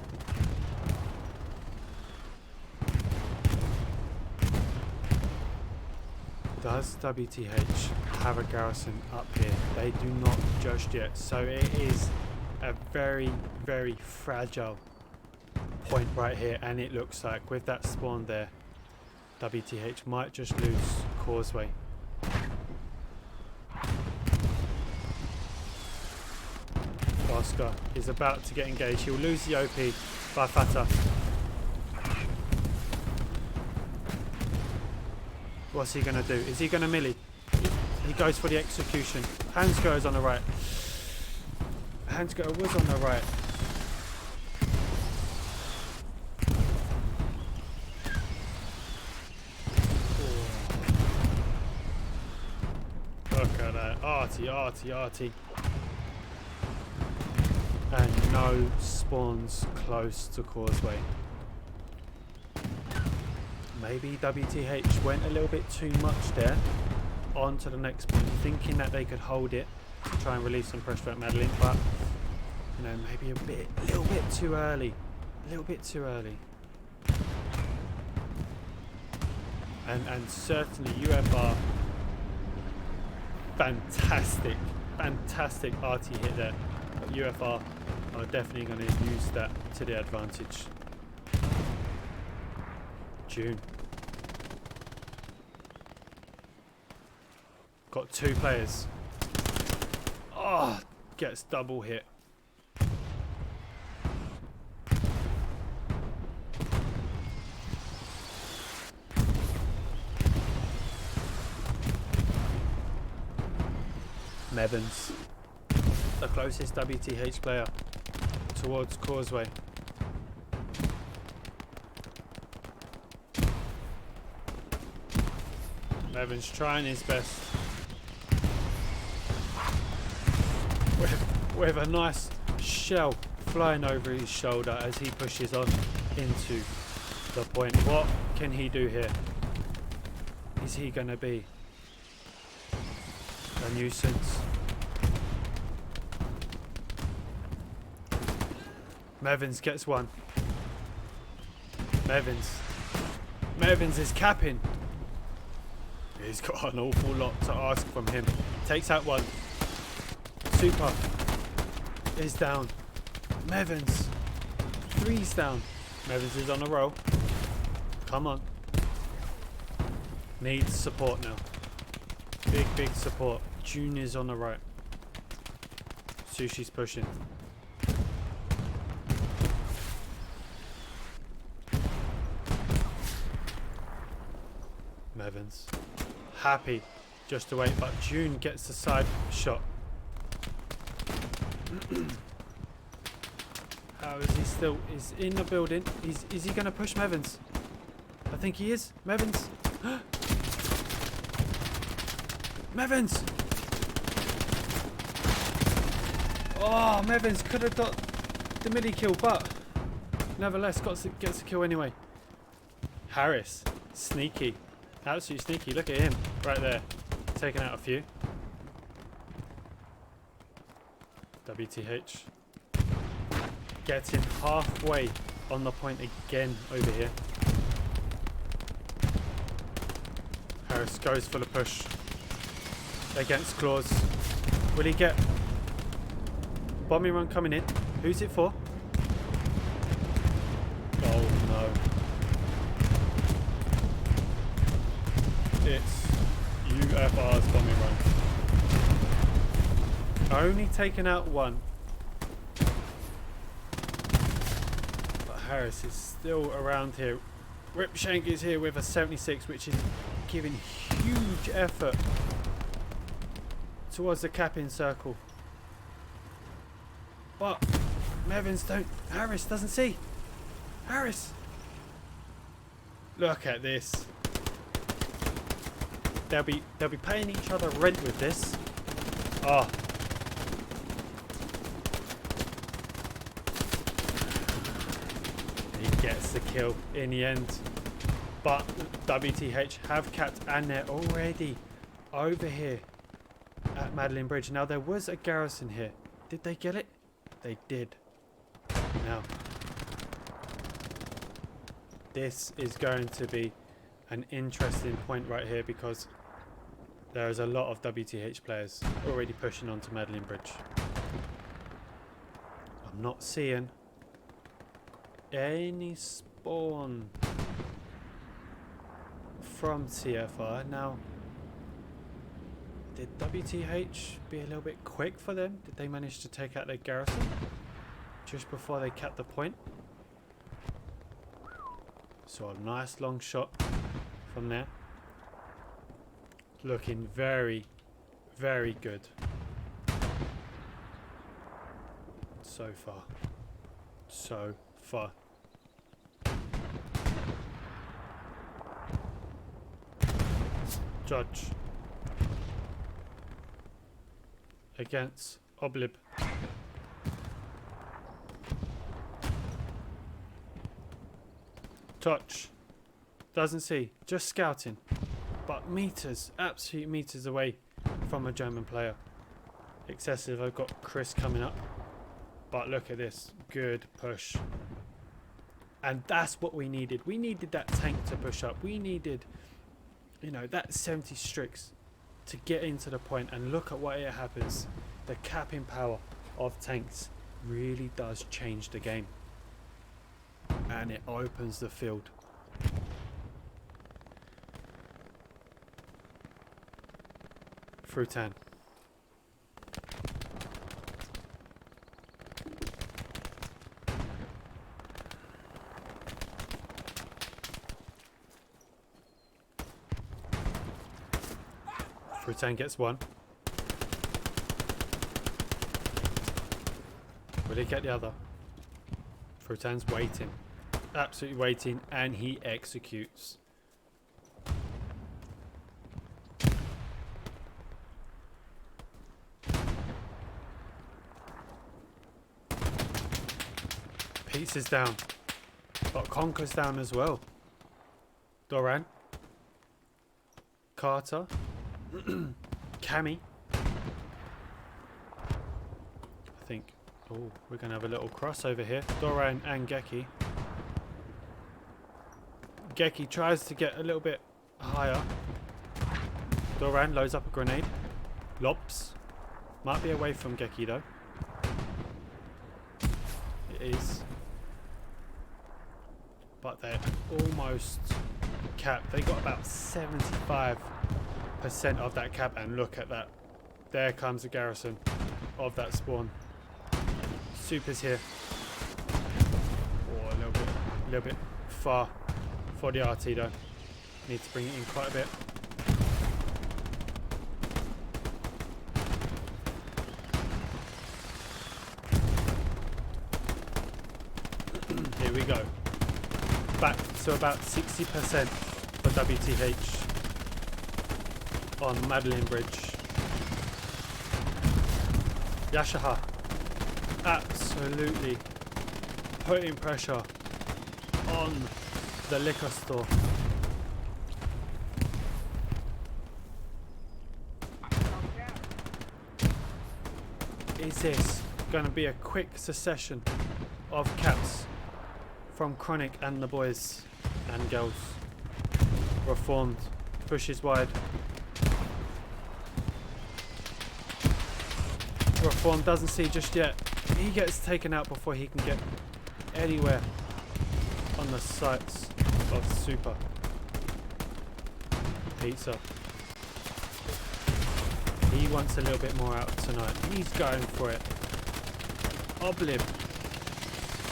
Does WTH have a garrison up here? They do not just yet. So it is a very, very fragile point right here. And it looks like with that spawn there, WTH might just lose Causeway. Oscar is about to get engaged. He'll lose the OP by Fata. What's he going to do? Is he going to melee? He goes for the execution. Hansgo is on the right. Hansgo was on the right. Look at that. Arty. And no spawns close to Causeway. Maybe WTH went a little bit too much there. On to the next point, thinking that they could hold it to try and release some pressure at Madeline, but you know, maybe a little bit too early. And certainly UFR, fantastic RT hit there. But UFR are definitely going to use that to their advantage. June. Got two players. Gets double hit. Mevans, the closest WTH player towards Causeway. Mevans trying his best with a nice shell flying over his shoulder as he pushes on into the point. What can he do here? Is he going to be a nuisance? Mevans gets one. Mevans is capping. He's got an awful lot to ask from him. Takes out one. Super is down. Mevans. 3's down. Mevans is on a roll. Come on. Needs support now. Big support. Junior's on the right. Sushi's pushing. Mevans. Happy just to wait, but June gets the side shot. How is he still? He's in the building. Is he going to push Mevans? I think he is. Mevans. Mevins! Oh, Mevins could have got the midi kill, but nevertheless gets a kill anyway. Harris, sneaky. Absolutely sneaky. Look at him right there. Taking out a few. WTH. Gets him halfway on the point again over here. Harris goes for the push against Claus. Will he get bombing run coming in? Who's it for? Oh no. It's UFR's bombing run. Only taken out one. But Harris is still around here. Ripshank is here with a 76, which is giving huge effort towards the cap-in circle. But Mevins don't. Harris doesn't see. Harris. Look at this. They'll be paying each other rent with this. Oh. He gets the kill in the end. But WTH have capped and they're already over here at Madeline Bridge. Now there was a garrison here. Did they get it? They did. Now this is going to be an interesting point right here because there is a lot of WTH players already pushing onto Madeline Bridge. I'm not seeing any spawn from TFR. Now, did WTH be a little bit quick for them? Did they manage to take out their garrison just before they capped the point? So a nice long shot from there. Looking very, very good so far. So far. Judge against Oblib. Touch. Doesn't see. Just scouting. But meters. Absolute meters away from a German player. Excessive. I've got Chris coming up. But look at this. Good push. And that's what we needed. We needed that tank to push up. We needed, you know, that 70 Strix to get into the point. And look at what it happens. The capping power of tanks really does change the game. And it opens the field. Frutan. Frutan gets one. Will he get the other? Frutan's waiting. Absolutely waiting, and he executes. Peace is down, but Conker's down as well. Doran, Carter, Cammy. I think. Oh, we're gonna have a little crossover here. Doran and Geki. Geki tries to get a little bit higher. Doran loads up a grenade. Lobs. Might be away from Geki though. It is. But they're almost capped. They got about 75% of that cap, and look at that. There comes the garrison of that spawn. Super's here. Oh, a little bit far for the RT though. Need to bring it in quite a bit. Here we go. Back to about 60% for WTH on Madeline Bridge. Yashaha absolutely putting pressure on the liquor store. Is this going to be a quick succession of caps from Chronic and the boys and girls? Reformed pushes wide. Reform doesn't see just yet. He gets taken out before he can get anywhere on the sights of Super. Pizza. He wants a little bit more out tonight. He's going for it. Oblib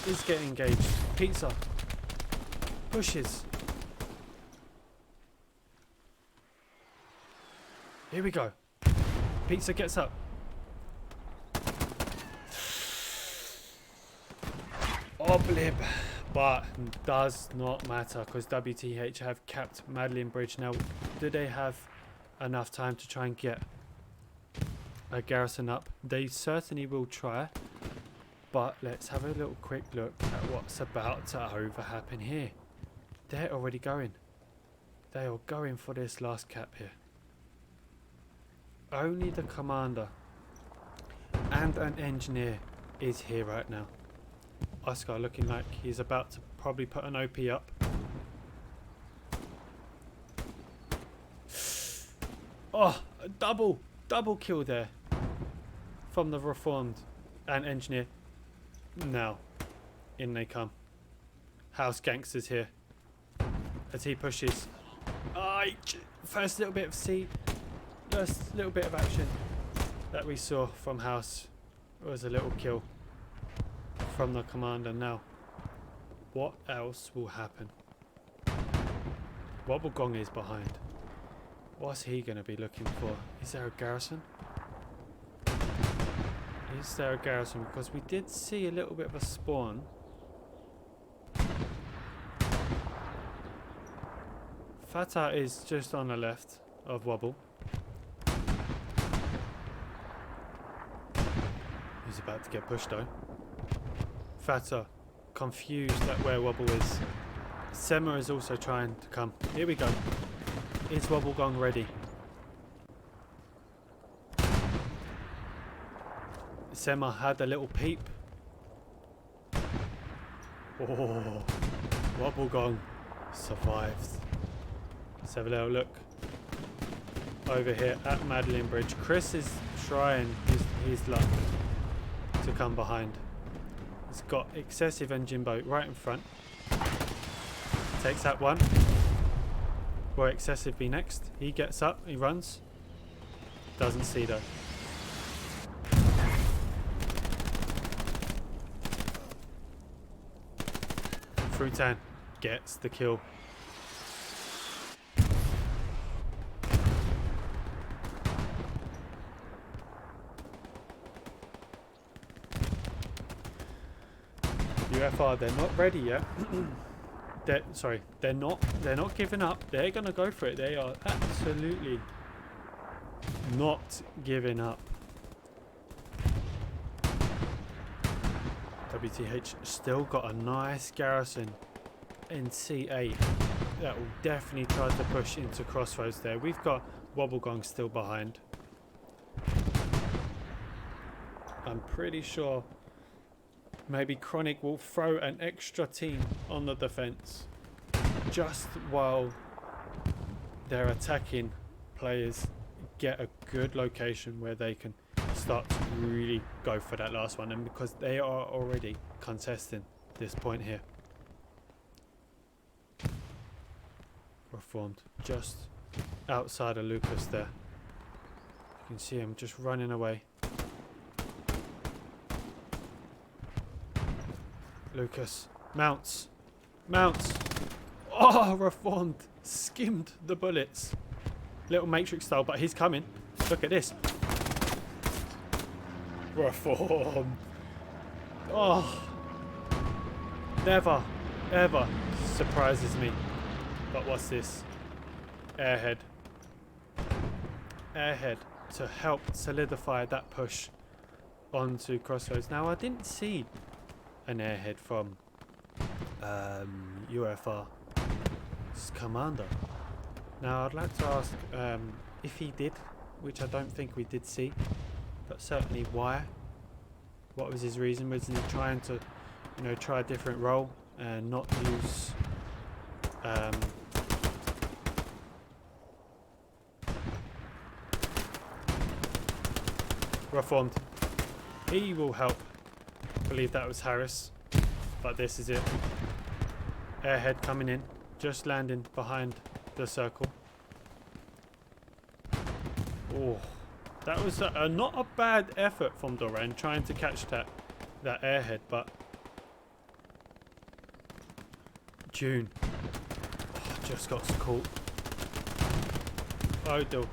is getting engaged. Pizza pushes. Here we go. Pizza gets up. Oblib, but does not matter because WTH have capped Madeline Bridge. Now, do they have enough time to try and get a garrison up? They certainly will try, but let's have a little quick look at what's about to happen here. They're already going. They are going for this last cap here. Only the commander and an engineer is here right now. Oscar looking like he's about to probably put an OP up. Oh, a double kill there from the Reformed and engineer. Now, in they come. House Gangsters here as he pushes. First little bit of first little bit of action that we saw from House was a little kill from the commander. Now, what else will happen? Wobblegong is behind. What's he going to be looking for? Is there a garrison? Is there a garrison? Because we did see a little bit of a spawn. Fatah is just on the left of Wobble. He's about to get pushed though. Fatah confused at where Wobble is. Sema is also trying to come. Here we go. Is Wobblegong ready? Sema had a little peep. Oh, Wobblegong survived. Let's have a little look over here at Madeline Bridge. Chris is trying his luck to come behind. He's got excessive engine boat right in front. Takes that one. Will excessive be next? He gets up, he runs. Doesn't see though. Frutan gets the kill. UFR, they're not ready yet. They're not giving up. They're gonna go for it. They are absolutely not giving up. WTH still got a nice garrison in C8 that will definitely try to push into Crossroads there. We've got Wobblegong still behind. I'm pretty sure maybe Chronic will throw an extra team on the defense just while their attacking players get a good location where they can start to really go for that last one, and because they are already contesting this point here. Reformed just outside of Lucas there. You can see him just running away. Lucas mounts. Oh, Reformed skimmed the bullets. Little Matrix style, but he's coming. Look at this. Reformed. Oh, never ever surprises me. But what's this? Airhead. airhead to help solidify that push onto Crossroads. Now, I didn't see an airhead from UFR's commander. Now, I'd like to ask if he did, which I don't think we did see, but certainly why. What was his reason? Was he trying to, try a different role and not use reformed? He will help. I believe that was Harris, but this is it. Airhead coming in, just landing behind the circle. Oh, that was not a bad effort from Doran trying to catch that airhead, but June just got caught. Odell.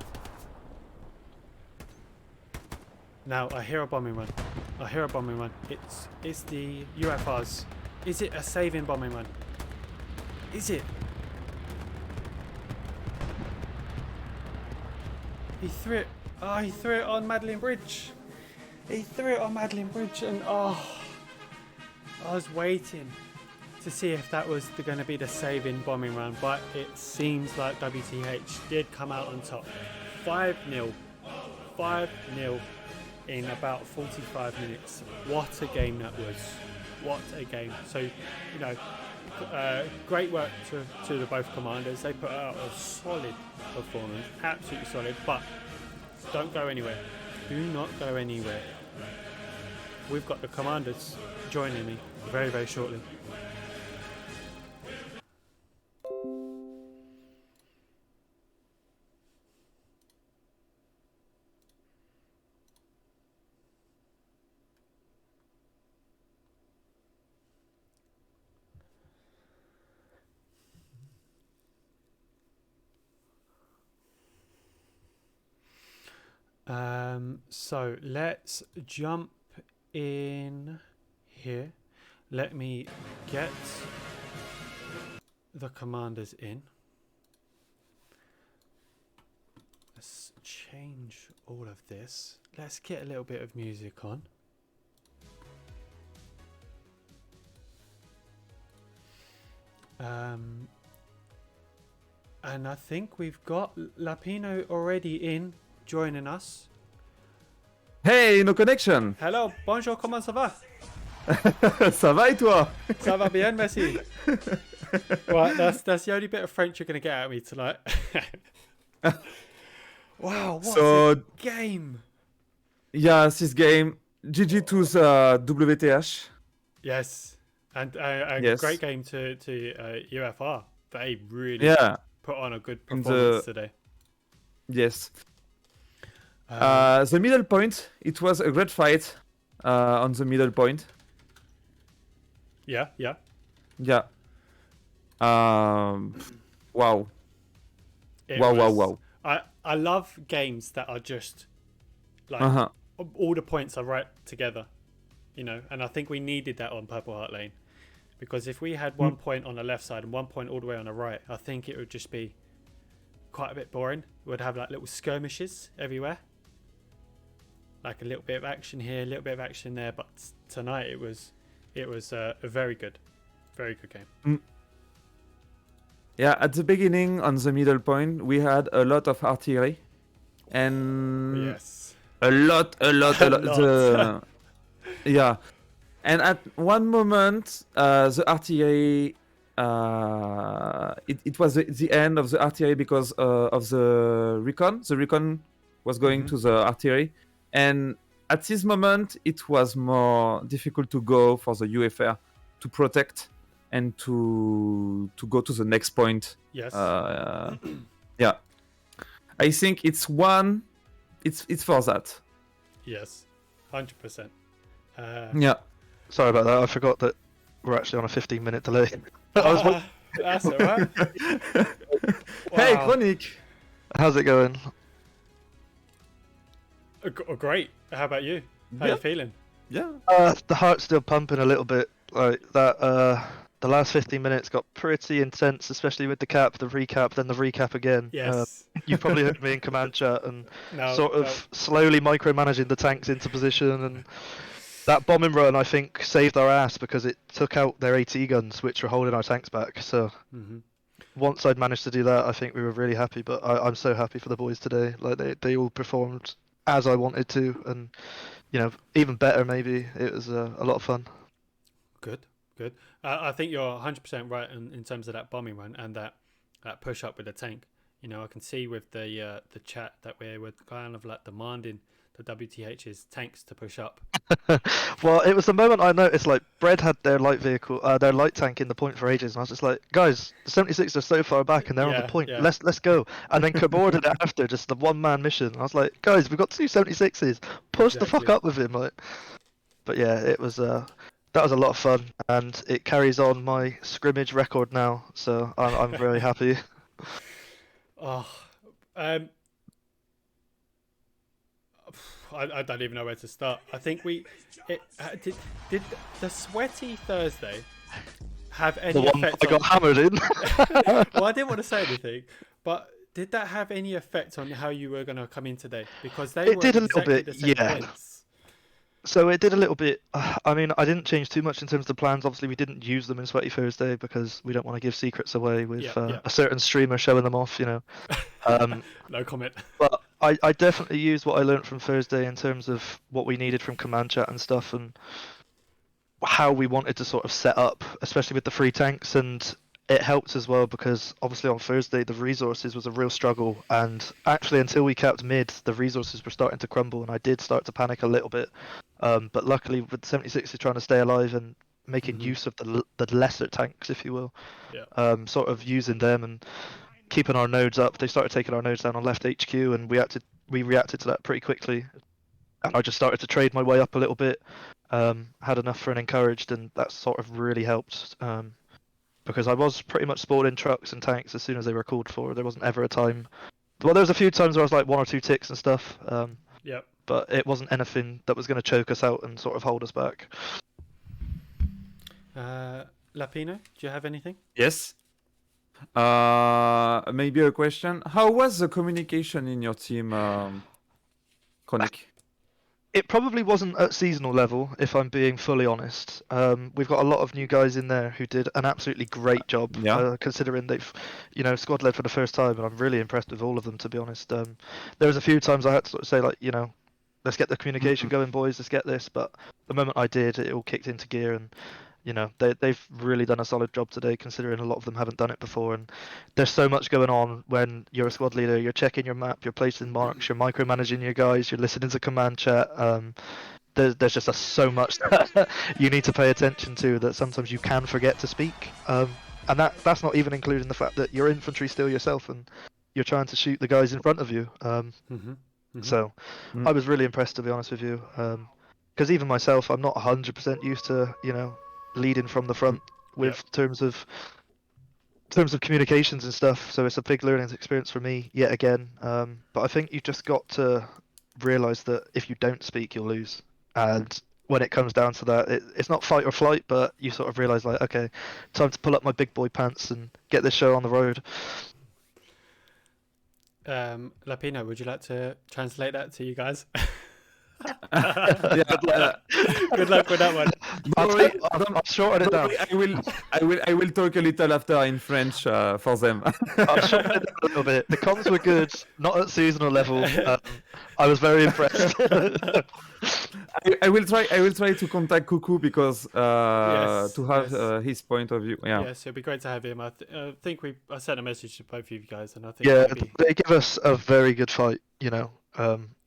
Now I hear a bombing run. It's the UFRs. Is it a saving bombing run? Is it? He threw it. Oh, he threw it on Madeline Bridge. And I was waiting to see if that was going to be the saving bombing run, but it seems like WTH did come out on top. 5-0 in about 45 minutes. What a game that was. What a game. So, great work to the both commanders. They put out a solid performance, absolutely solid, but don't go anywhere. Do not go anywhere. We've got the commanders joining me very, very shortly. So let's jump in here. Let me get the commanders in. Let's change all of this. Let's get a little bit of music on. And I think we've got Lapino already in, joining us. Hey, no connection. Hello, bonjour, comment ça va? Ça va et toi? Ça va bien, merci. Right, that's the only bit of French you're going to get out of me tonight. Wow, what a game. Yeah, this game. GG to the WTH. Yes, and a Yes. great game to UFR. They really put on a good performance today. Yes. The middle point, it was a great fight on the middle point. Yeah. Yeah. Wow. Wow. I love games that are just like all the points are right together, and I think we needed that on Purple Heart Lane, because if we had 1 point on the left side and 1 point all the way on the right, I think it would just be quite a bit boring. We'd have like little skirmishes everywhere, like a little bit of action here, a little bit of action there, but tonight it was a very good game. Yeah, at the beginning on the middle point, we had a lot of artillery, and Yes, a lot. Yeah, and at one moment, the artillery, it was the end of the artillery because of the recon. The recon was going to the artillery, and at this moment, it was more difficult to go for the UFR to protect and to go to the next point. yes. Yeah, I think it's for that. Yes, 100%. Yeah. Sorry about that. I forgot that we're actually on a 15-minute delay. That's all right. Hey, Wow. Chronic. How's it going? Great. How about you? How Yeah. you feeling? Yeah. The heart's still pumping a little bit. Like that. The last 15 minutes got pretty intense, especially with the cap, the recap, then the recap again. Yes. you've probably heard me in command chat and No, sort no. of slowly micromanaging the tanks into position. And that bombing run, I think, saved our ass because it took out their AT guns, which were holding our tanks back. So Hmm. once I'd managed to do that, I think we were really happy. But I'm so happy for the boys today. Like they all performed as I wanted to, and even better maybe. It was a lot of fun. Good, good. I think you're 100% right in terms of that bombing run and that push up with the tank. I can see with the chat that we were kind of like demanding the WTH's tanks to push up. Well, it was the moment I noticed like Bread had their light vehicle, their light tank in the point for ages, and I was just like, guys, the 76 are so far back and they're on the Yeah, point. yeah. Let's go. And then Kabor did it after, just the one man mission. I was like, guys, we've got two 76s. Push the fuck Exactly. up with him, like. But yeah, it was that was a lot of fun, and it carries on my scrimmage record now, so I'm very happy. Oh, um, I don't even know where to start. I think did the sweaty Thursday have The any one effect I got hammered in. Well, I didn't want to say anything, but did that have any effect on how you were going to come in today? Because they It were did a little exactly bit, the same yeah. points. So it did a little bit. I mean, I didn't change too much in terms of the plans. Obviously, we didn't use them in Sweaty Thursday because we don't want to give secrets away with Yeah. a certain streamer showing them off, Um, No comment. but I definitely used what I learned from Thursday in terms of what we needed from command chat and stuff, and how we wanted to sort of set up, especially with the free tanks. And it helped as well because obviously on Thursday the resources was a real struggle, and actually until we capped mid, the resources were starting to crumble, and I did start to panic a little bit. But luckily with 76 is trying to stay alive and making use of the lesser tanks, if you will, Yeah. sort of using them and keeping our nodes up. They started taking our nodes down on left HQ, and we reacted to that pretty quickly. And I just started to trade my way up a little bit. Had enough for an encouraged, and that sort of really helped. Because I was pretty much spawned in trucks and tanks as soon as they were called for. There wasn't ever a time. Well, there was a few times where I was like 1 or 2 ticks and stuff. Yep. But it wasn't anything that was going to choke us out and sort of hold us back. Lapino, do you have anything? Yes. Maybe a question. How was the communication in your team, Chronic? It probably wasn't at seasonal level, if I'm being fully honest. We've got a lot of new guys in there who did an absolutely great job, Yeah. considering they've, squad led for the first time, and I'm really impressed with all of them, to be honest. There was a few times I had to sort of say, like, let's get the communication going, boys, let's get this. But the moment I did, it all kicked into gear, and they've really done a solid job today, considering a lot of them haven't done it before. And there's so much going on when you're a squad leader. You're checking your map, you're placing marks, you're micromanaging your guys, you're listening to command chat. There's just so much that you need to pay attention to that sometimes you can forget to speak. And that's not even including the fact that you're infantry still yourself and you're trying to shoot the guys in front of you. So I was really impressed, to be honest with you. Because even myself, I'm not 100% used to, leading from the front with terms of communications and stuff. So it's a big learning experience for me yet again. But I think you just got to realize that if you don't speak, you'll lose. And when it comes down to that, it's not fight or flight, but you sort of realize, like, okay, time to pull up my big boy pants and get this show on the road. Lapino, would you like to translate that to you guys? Yeah, Good luck with that one. I'll shorten it down. I will talk a little after in French for them. I'll shorten it down a little bit. The comms were good, not at seasonal level. I was very impressed. I will try to contact Cuckoo because Yes, to have yes. his point of view. Yeah. Yes, it'd be great to have him. I think I sent a message to both of you guys, and I think Yeah, maybe they give us a very good fight,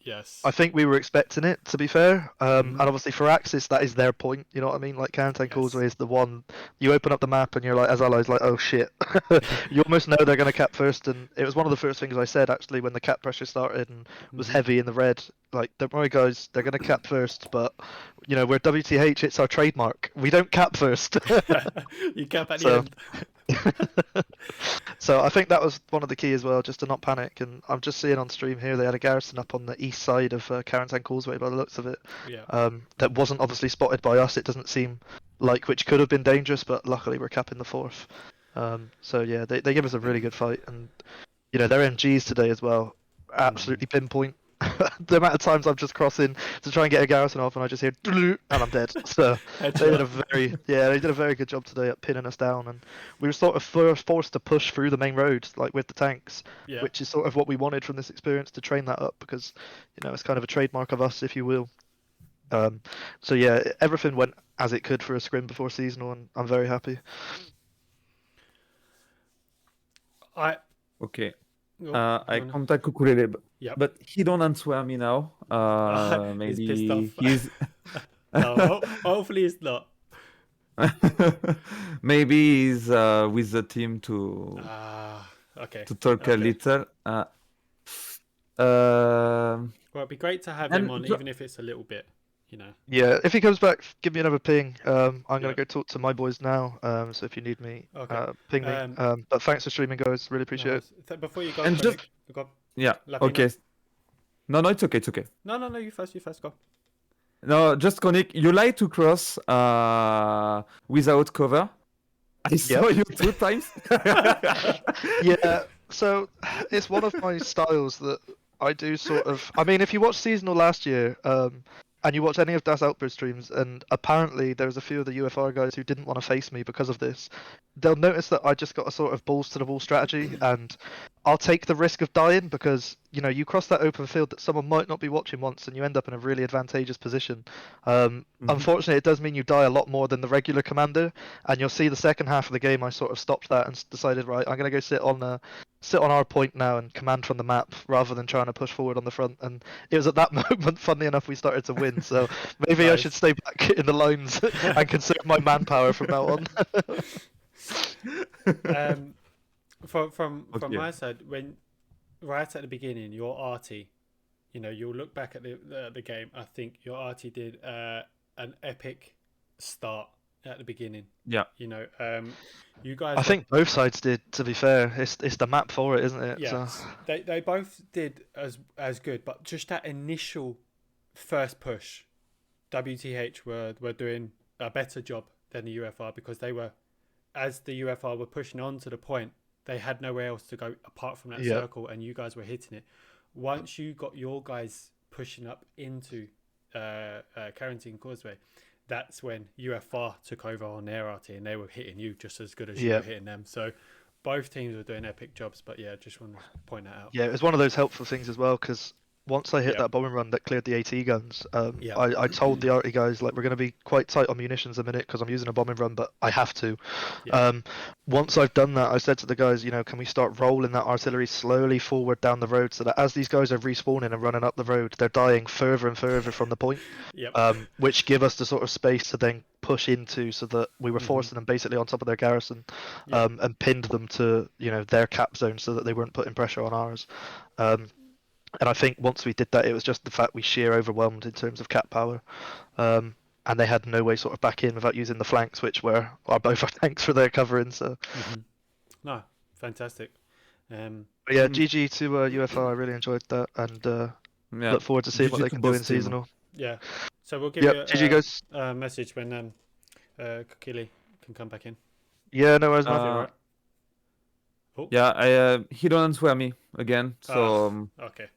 yes. I think we were expecting it, to be fair. And obviously for Axis, that is their point. You know what I mean? Like Canton Causeway is the one. You open up the map and you're like, as allies, like, oh shit. You almost know they're going to cap first. And it was one of the first things I said actually when the cap pressure started and was heavy in the red. Like, don't worry, guys, they're going to cap first. But we're WTH. It's our trademark. We don't cap first. You cap at the end. So I think that was one of the key as well, just to not panic. And I'm just seeing on stream here they had a garrison up on the east side of Carentan Causeway by the looks of it. Yeah. That wasn't obviously spotted by us. It doesn't seem like, which could have been dangerous, but luckily we're capping the fourth. So yeah, they give us a really good fight, and You know, their MGs today as well, absolutely pinpoint. The amount of times I'm just crossing to try and get a garrison off, and I just hear and I'm dead. So they did a very good job today at pinning us down, and we were sort of forced to push through the main road like with the tanks, Yeah. which is sort of what we wanted from this experience to train that up because you know it's kind of a trademark of us, if you will. So yeah, everything went as it could for a scrim before seasonal, and I'm very happy. I Okay. oh, I you wanna- contact Kukulele, Yep. but he don't answer me now. He's Maybe pissed off. he's No, hopefully it's not. maybe he's with the team to Okay. talk a Okay. little. Well, it'd be great to have And him on, jo- even if it's a little bit, you know. Yeah, if he comes back, give me another ping. I'm gonna Yeah. go talk to my boys now. So if you need me, Okay. ping me. But thanks for streaming, guys. Really No appreciate it. worries. Before you go, And just- Koenig, you got yeah. Lapino? Okay. No, it's okay. It's okay. No, you first, go. No, just Konik, you like to cross without cover. I saw you 2 times. Yeah, so it's one of my styles that I do sort of. I mean, if you watched seasonal last year, and you watch any of Das Outburst streams, and apparently there was a few of the UFR guys who didn't want to face me because of this, they'll notice that I just got a sort of balls to the wall strategy, and I'll take the risk of dying because you know you cross that open field that someone might not be watching once, and you end up in a really advantageous position. Unfortunately, it does mean you die a lot more than the regular commander, and you'll see the second half of the game I sort of stopped that and decided, right, I'm gonna go sit on our point now and command from the map rather than trying to push forward on the front. And it was at that moment, funnily enough, we started to win. So maybe I should stay back in the lines and conserve my manpower from now on. From Okay. my side, when right at the beginning, your arty, you know, you'll look back at the game. I think your arty did an epic start at the beginning. Yeah. You know, you guys. I think both sides did. To be fair, it's the map for it, isn't it? Yeah, So. they both did as good, but just that initial first push, WTH were doing a better job than the UFR because they were, as the UFR were pushing on to the point, they had nowhere else to go apart from that circle, and you guys were hitting it. Once you got your guys pushing up into Carrington Causeway, that's when UFR took over on their RT, and they were hitting you just as good as you were hitting them. So both teams were doing epic jobs, but yeah, just want to point that out. Yeah, it was one of those helpful things as well because once I hit that bombing run that cleared the AT guns, I told the arty guys like we're going to be quite tight on munitions a minute because I'm using a bombing run, but I have to. Once I've done that, I said to the guys, you know, can we start rolling that artillery slowly forward down the road so that as these guys are respawning and running up the road, they're dying further and further from the point, which give us the sort of space to then push into so that we were forcing them basically on top of their garrison and pinned them to, you know, their cap zone so that they weren't putting pressure on ours. And I think once we did that, it was just the fact we sheer overwhelmed in terms of cap power. And they had no way sort of back in without using the flanks, which are both our tanks for their covering. So, No, fantastic. but yeah, GG to UFR. I really enjoyed that, and look forward to seeing GG what they to can do in both team. seasonal. Yeah, so we'll give you GG guys. a message when Kokili can come back in. Yeah, no worries, man. Right. Oh. Yeah, he don't answer me again. So okay.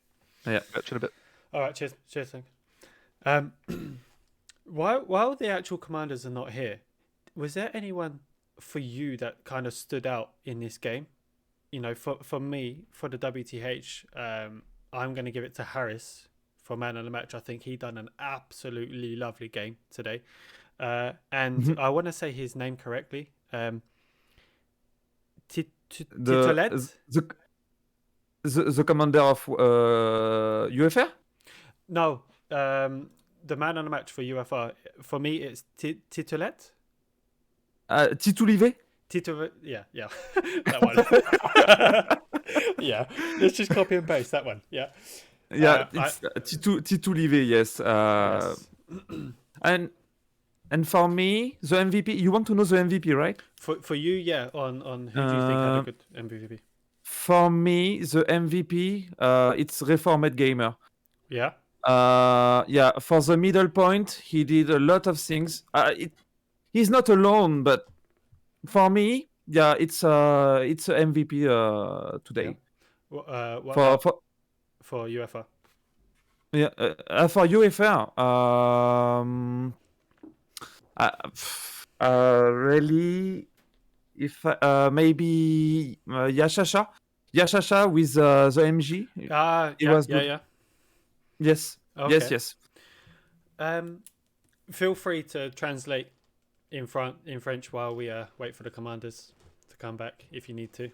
Yeah, catch you in a bit. All right, cheers, thanks. While the actual commanders are not here, was there anyone for you that kind of stood out in this game? You know, for me, for the WTH, I'm going to give it to Harris for man of the match. I think he done an absolutely lovely game today, and I want to say his name correctly. Titolet? The commander of UFR? No, the man on the match for UFR. For me, it's Titolet. Titulive? Yeah, that one. Yeah, let's just copy and paste that one. Yeah. Yeah, it's Titulive, yes. Yes. And for me, the MVP. You want to know the MVP, right? For you, yeah. On who do you think had a good MVP? For me, the MVP, it's Reformed Gamer. Yeah. Yeah. For the middle point, he did a lot of things. He's not alone, but for me, yeah, it's a MVP today. What For about for for UFR? yeah, for UFR, really, if maybe Yashasha with the MG, it Yeah, was yeah, good. yeah. Yes, yes, Okay. yes. Um, feel free to translate in French while we wait for the commanders to come back if you need to,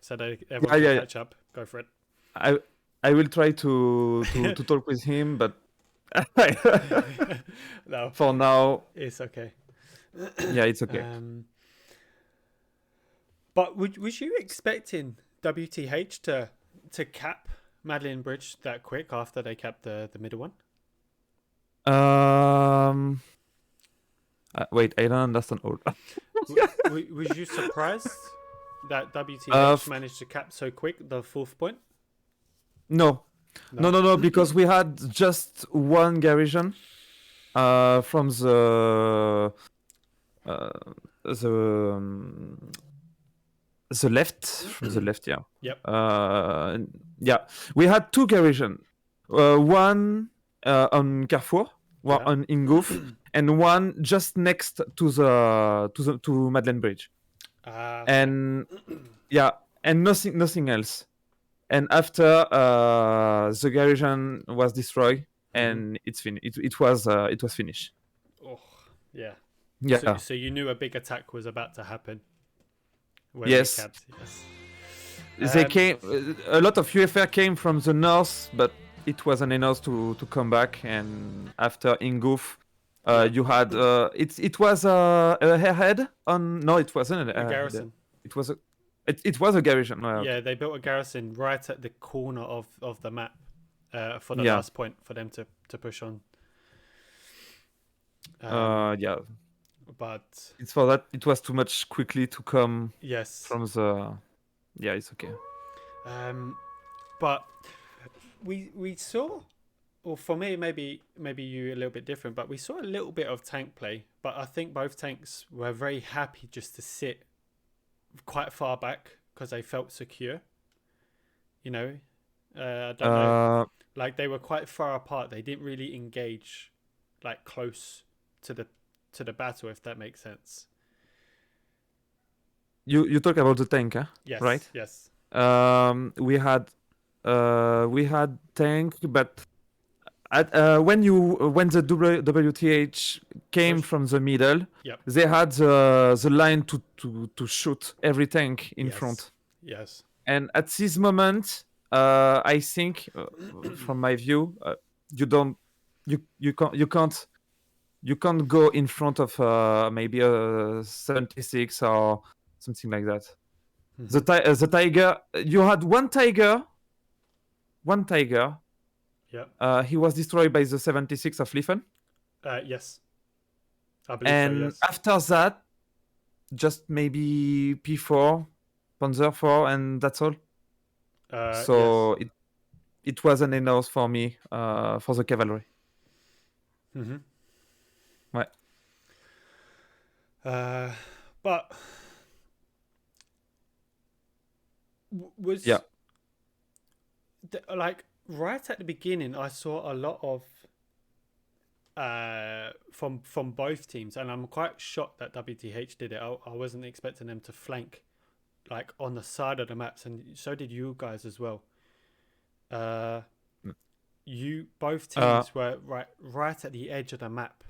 so that everyone Yeah, can yeah, yeah. catch up. Go for it. I I will try to talk with him, but No, for now, it's okay. yeah, it's okay. But was you expecting WTH to cap Madeline Bridge that quick after they capped the middle one? Um, wait, I don't understand all. Was you surprised that Uh, WTH managed to cap so quick the fourth point? no, No. no, because we had just one garrison, from uh, the um, the left, from the left, yeah. Yep. Yeah, we had two garrison, one on Carrefour, one Yeah. on Ingouff, and one just next to Madeleine Bridge, Okay. and yeah, and nothing else. And after the garrison was destroyed, Mm-hmm. and it was finished. Oh, yeah. So Yeah. so you knew a big attack was about to happen when we Yes, capped. Yes. they came. A lot of UFR came from the north, but it wasn't enough to come back. And after Ingoof, Yeah. you had it was a airhead on. No, it wasn't an A airhead. garrison. It was a it was a garrison. Oh, okay. Yeah, they built a garrison right at the corner of the map for the Yeah. last point for them to push on. Yeah. But It's for that it was too much quickly to come yes, from the. Yeah, it's okay. but we saw, or for me maybe you a little bit different, but we saw a little bit of tank play. But I think both tanks were very happy just to sit quite far back because they felt secure. You know, I don't know, like they were quite far apart. They didn't really engage like close to the battle, if that makes sense. You talk about the tank, huh? Yes. Right? Yes. We had tank, but when the WTH came Push. from the middle, Yep. they had the line to shoot every tank in Yes. front. Yes. And at this moment, I think, from my view, you can't go in front of maybe a 76 or something like that. The tiger, you had one tiger. Yep. He was destroyed by the 76 of Liefen. Yes. I believe so. And Yes. after that, just maybe P4, Panzer 4, and that's all. So Yes. it wasn't enough for me for the cavalry. Mm-hmm. Ouais. But was Yeah. like right at the beginning, I saw a lot of from both teams, and I'm quite shocked that WTH did it. I wasn't expecting them to flank like on the side of the maps, and so did you guys as well. You both teams were right at the edge of the map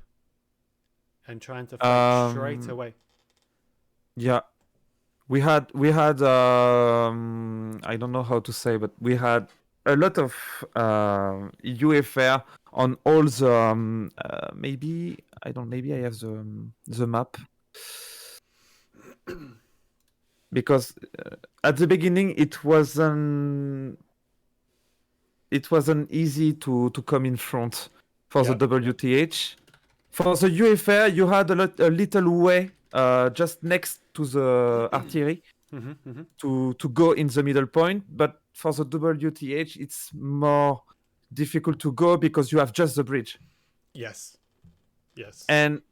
and trying to flank straight away. Yeah, we had I don't know how to say, but we had a lot of UFR on all the maybe I have the map because at the beginning it wasn't easy to come in front for the WTH. For the UFR, you had a little way just next to the artillery to go in the middle point, but for the WTH, it's more difficult to go because you have just the bridge. Yes. And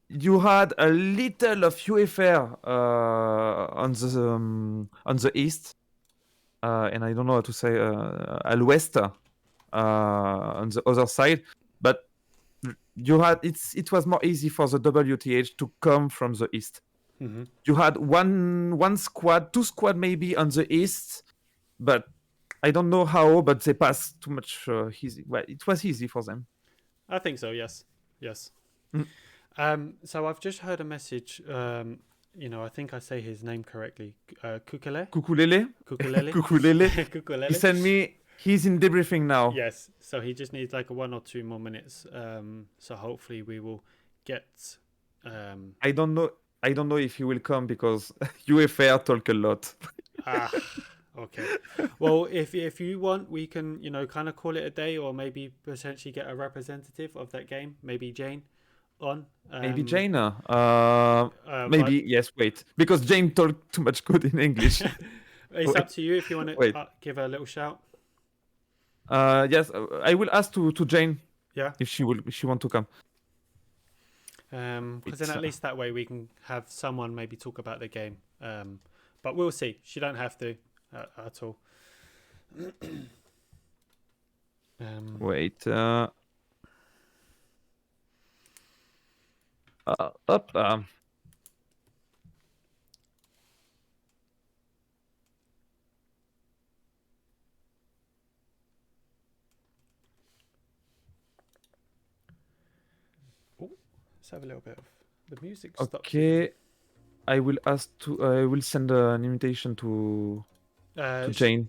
you had a little of UFR on the east, and I don't know how to say à l'ouest, on the other side, but you had it was more easy for the WTH to come from the east. Mm-hmm. You had one squad, two squad maybe on the east, but I don't know how, but they passed too much easy. Well, it was easy for them. I think so. Yes. Yes. Mm. So I've just heard a message. I think I say his name correctly. Kukulele. Kukulele. Kukulele. Kukulele. Kukulele. He sent me. He's in debriefing now. Yes. So he just needs like 1 or 2 more minutes. So hopefully we will get. I don't know. I don't know if he will come because UFR talk a lot. Okay. Well, if you want, we can kind of call it a day, or maybe potentially get a representative of that game. Maybe Jane on. Maybe Jane. Maybe yes. Wait, because Jane talk too much good in English. It's up to you if you want to give her a little shout. Yes, I will ask to Jane. Yeah. If she want to come. Because then at least that way we can have someone maybe talk about the game. But we'll see. She don't have to at all. Wait. Let's have a little bit of the music. Okay. I will I will send an invitation to Jane.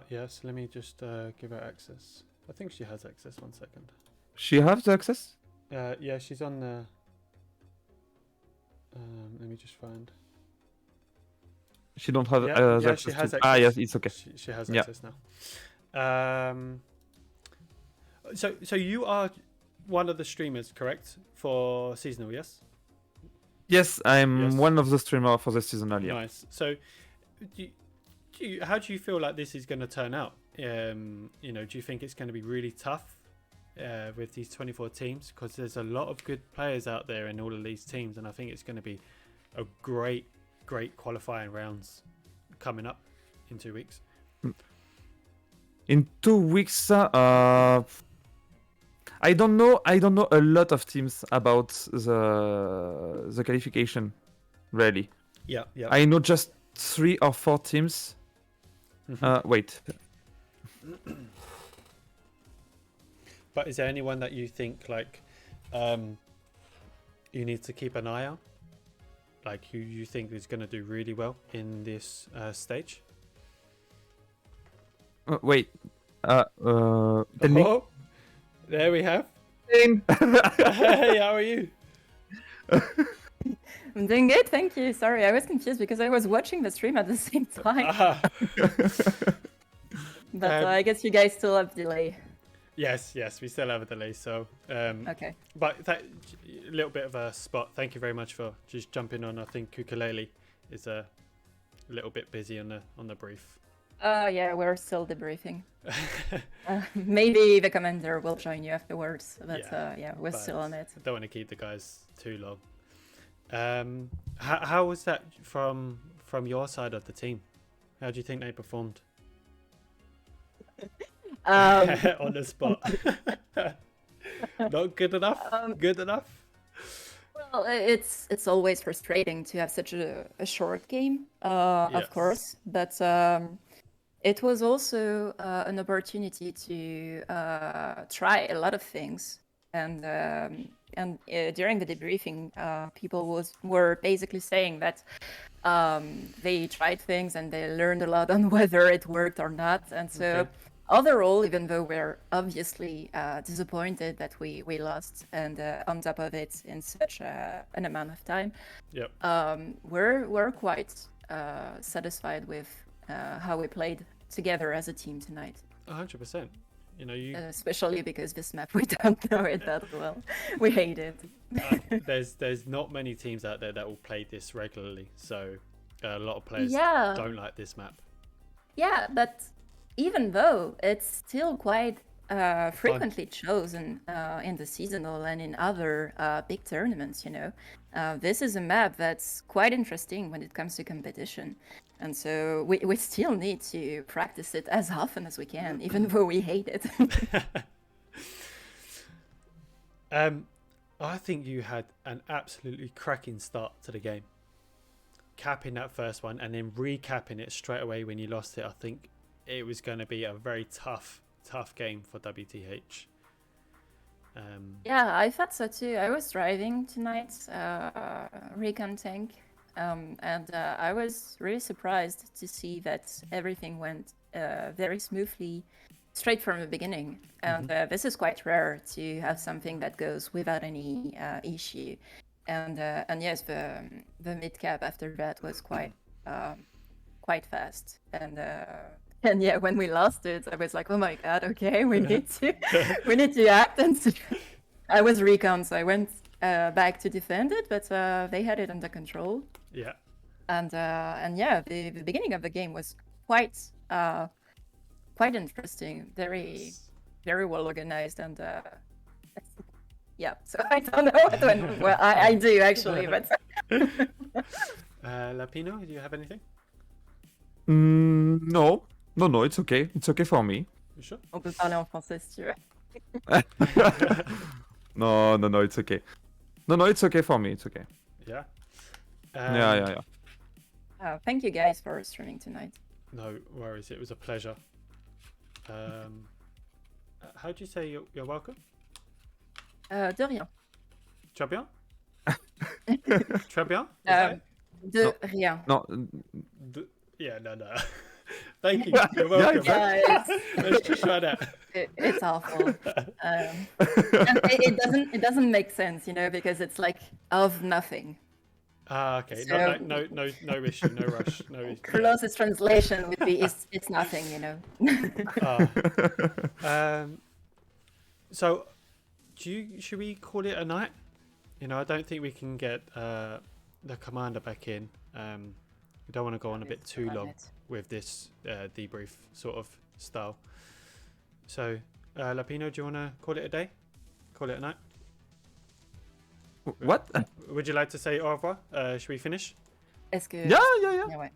Yes. Let me just give her access. I think she has access. 1 second. She has the access? Yeah, she's on the. Let me just find. She don't have yeah, access. She has access. Yes, it's okay. She has access now. So you are one of the streamers, correct, for seasonal? Yes. Yes, I'm one of the streamers for the seasonal. Yeah. Nice. So, how do you feel like this is going to turn out? Do you think it's going to be really tough with these 24 teams? Because there's a lot of good players out there in all of these teams, and I think it's going to be a great qualifying rounds coming up in 2 weeks. In 2 weeks, I don't know a lot of teams about the qualification, really. Yeah. I know just 3 or 4 teams. Mm-hmm. Wait. But is there anyone that you think like you need to keep an eye on? Like who you think is going to do really well in this stage? Wait. Tell me. There we have. Hey, how are you? I'm doing good, thank you. Sorry, I was confused because I was watching the stream at the same time. But I guess you guys still have delay. Yes, we still have a delay. So okay. But a little bit of a spot. Thank you very much for just jumping on. I think Kukulele is a little bit busy on the brief. Yeah, we're still debriefing. Maybe the commander will join you afterwards, but we're still on it. I don't want to keep the guys too long. How was that from your side of the team? How do you think they performed? On the spot. Not good enough? Good enough? Well, it's always frustrating to have such a short game, of course, but it was also an opportunity to try a lot of things. And during the debriefing, people were basically saying that they tried things and they learned a lot on whether it worked or not. And so overall, even though we're obviously disappointed that we lost and on top of it in such an amount of time, we're quite satisfied with how we played together as a team tonight. 100%. Especially because this map, we don't know it that well. We hate it. There's not many teams out there that will play this regularly, so a lot of players don't like this map. Yeah, but even though it's still quite frequently chosen in the seasonal and in other big tournaments, this is a map that's quite interesting when it comes to competition. And so we still need to practice it as often as we can, even though we hate it. I think you had an absolutely cracking start to the game. Capping that first one and then recapping it straight away when you lost it. I think it was going to be a very tough game for WTH. Yeah, I thought so too. I was driving tonight, recon tank, and I was really surprised to see that everything went very smoothly straight from the beginning. And this is quite rare to have something that goes without any issue. And yes, the mid cap after that was quite fast. And yeah, when we lost it, I was like, oh my god, okay, we need to act. And I was recon, so I went back to defend it, but they had it under control. Yeah. And yeah, the beginning of the game was quite interesting, very well organized, and yeah. So I don't know what went well. I do actually, but Lapino, do you have anything? No, it's okay. It's okay for me. You sure? On peut parler en français si tu veux. No, it's okay. No, it's okay for me. It's okay. Yeah. Yeah. Thank you guys for streaming tonight. No worries. It was a pleasure. How do you say you're welcome? De rien. Très bien? Très bien? De rien. No. Yeah, no. Thank you. You're welcome. Yeah, Let's just try that. It's awful. And it doesn't make sense, because it's like of nothing. Okay. So, No issue. No rush. No issue. Closest translation would be it's nothing, So, should we call it a night? I don't think we can get the commander back in. We don't want to go on a bit too long with this debrief sort of style. So, Lapino, do you want to call it a day? Call it a night? What? Would you like to say au revoir? Should we finish? Est-ce que... Yeah. ouais.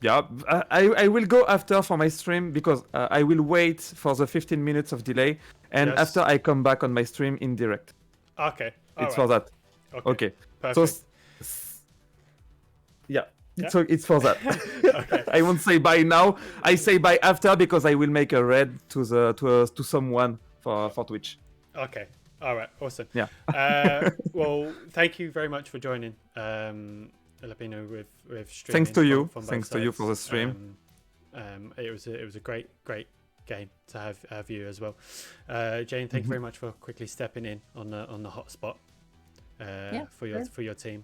Yeah, I will go after for my stream because I will wait for the 15 minutes of delay, and Yes. after I come back on my stream in direct. Okay. It's for that. Okay. Perfect. So, yeah. It's for that. Okay. I won't say bye now. I say bye after because I will make a raid to someone for Twitch. Okay. All right. Awesome. Yeah. Well, thank you very much for joining, Lapino, with streaming. Thanks to you. from both Thanks to you sides. for the stream. It was a great game to have you as well. Jane, thank you very much for quickly stepping in on the hotspot for your team.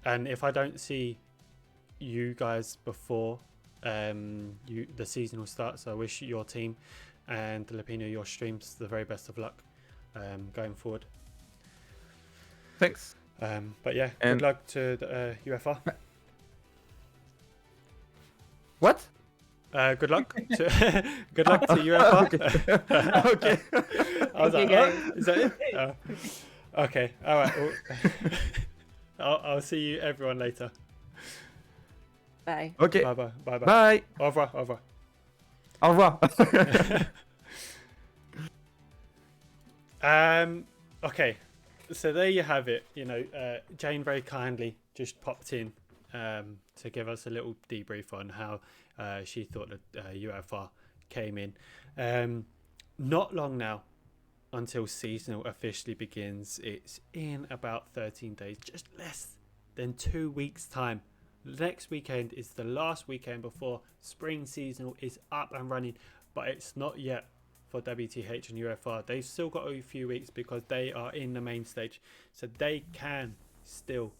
And if I don't see you guys before the season will start, so I wish your team and Lapino, your streams, the very best of luck going forward. Thanks. But yeah, And- good luck to the UFR. What? Good luck to UFR. Okay. I was Thank like, you, oh, is that it? Oh. Okay. All right. Well, I'll see you everyone later. Bye. Okay. Bye. Bye. Au revoir. Au revoir. Au revoir. Okay, so there you have it. Jane very kindly just popped in to give us a little debrief on how she thought that UFR came in. Not long now until seasonal officially begins. It's in about 13 days, just less than 2 weeks' time. Next weekend is the last weekend before spring seasonal is up and running, but it's not yet for WTH and UFR. They've still got a few weeks because they are in the main stage, so they can still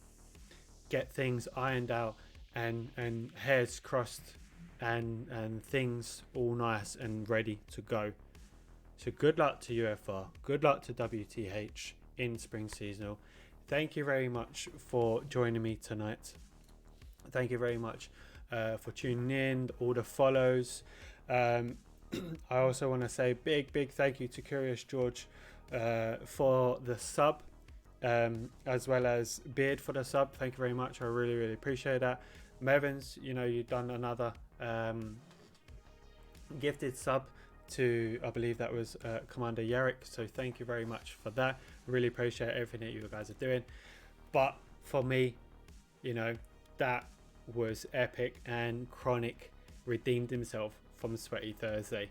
get things ironed out and hairs crossed and things all nice and ready to go. So good luck to UFR, good luck to WTH in spring seasonal. Thank you very much for joining me tonight. Thank you very much for tuning in, all the follows. I also want to say big thank you to Curious George for the sub, as well as Beard for the sub. Thank you very much. I really, really appreciate that. Mevins, you know, you've done another gifted sub to, I believe that was Commander Yarrick. So thank you very much for that. Really appreciate everything that you guys are doing. But for me, you know, that was epic, and Chronic redeemed himself from Sweaty Thursday.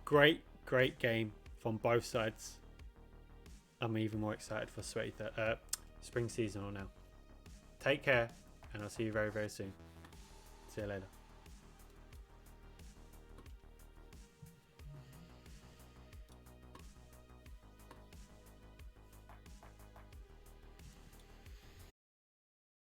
Great game from both sides. I'm even more excited for spring seasonal now. Take care, and I'll see you very, very soon. See you later.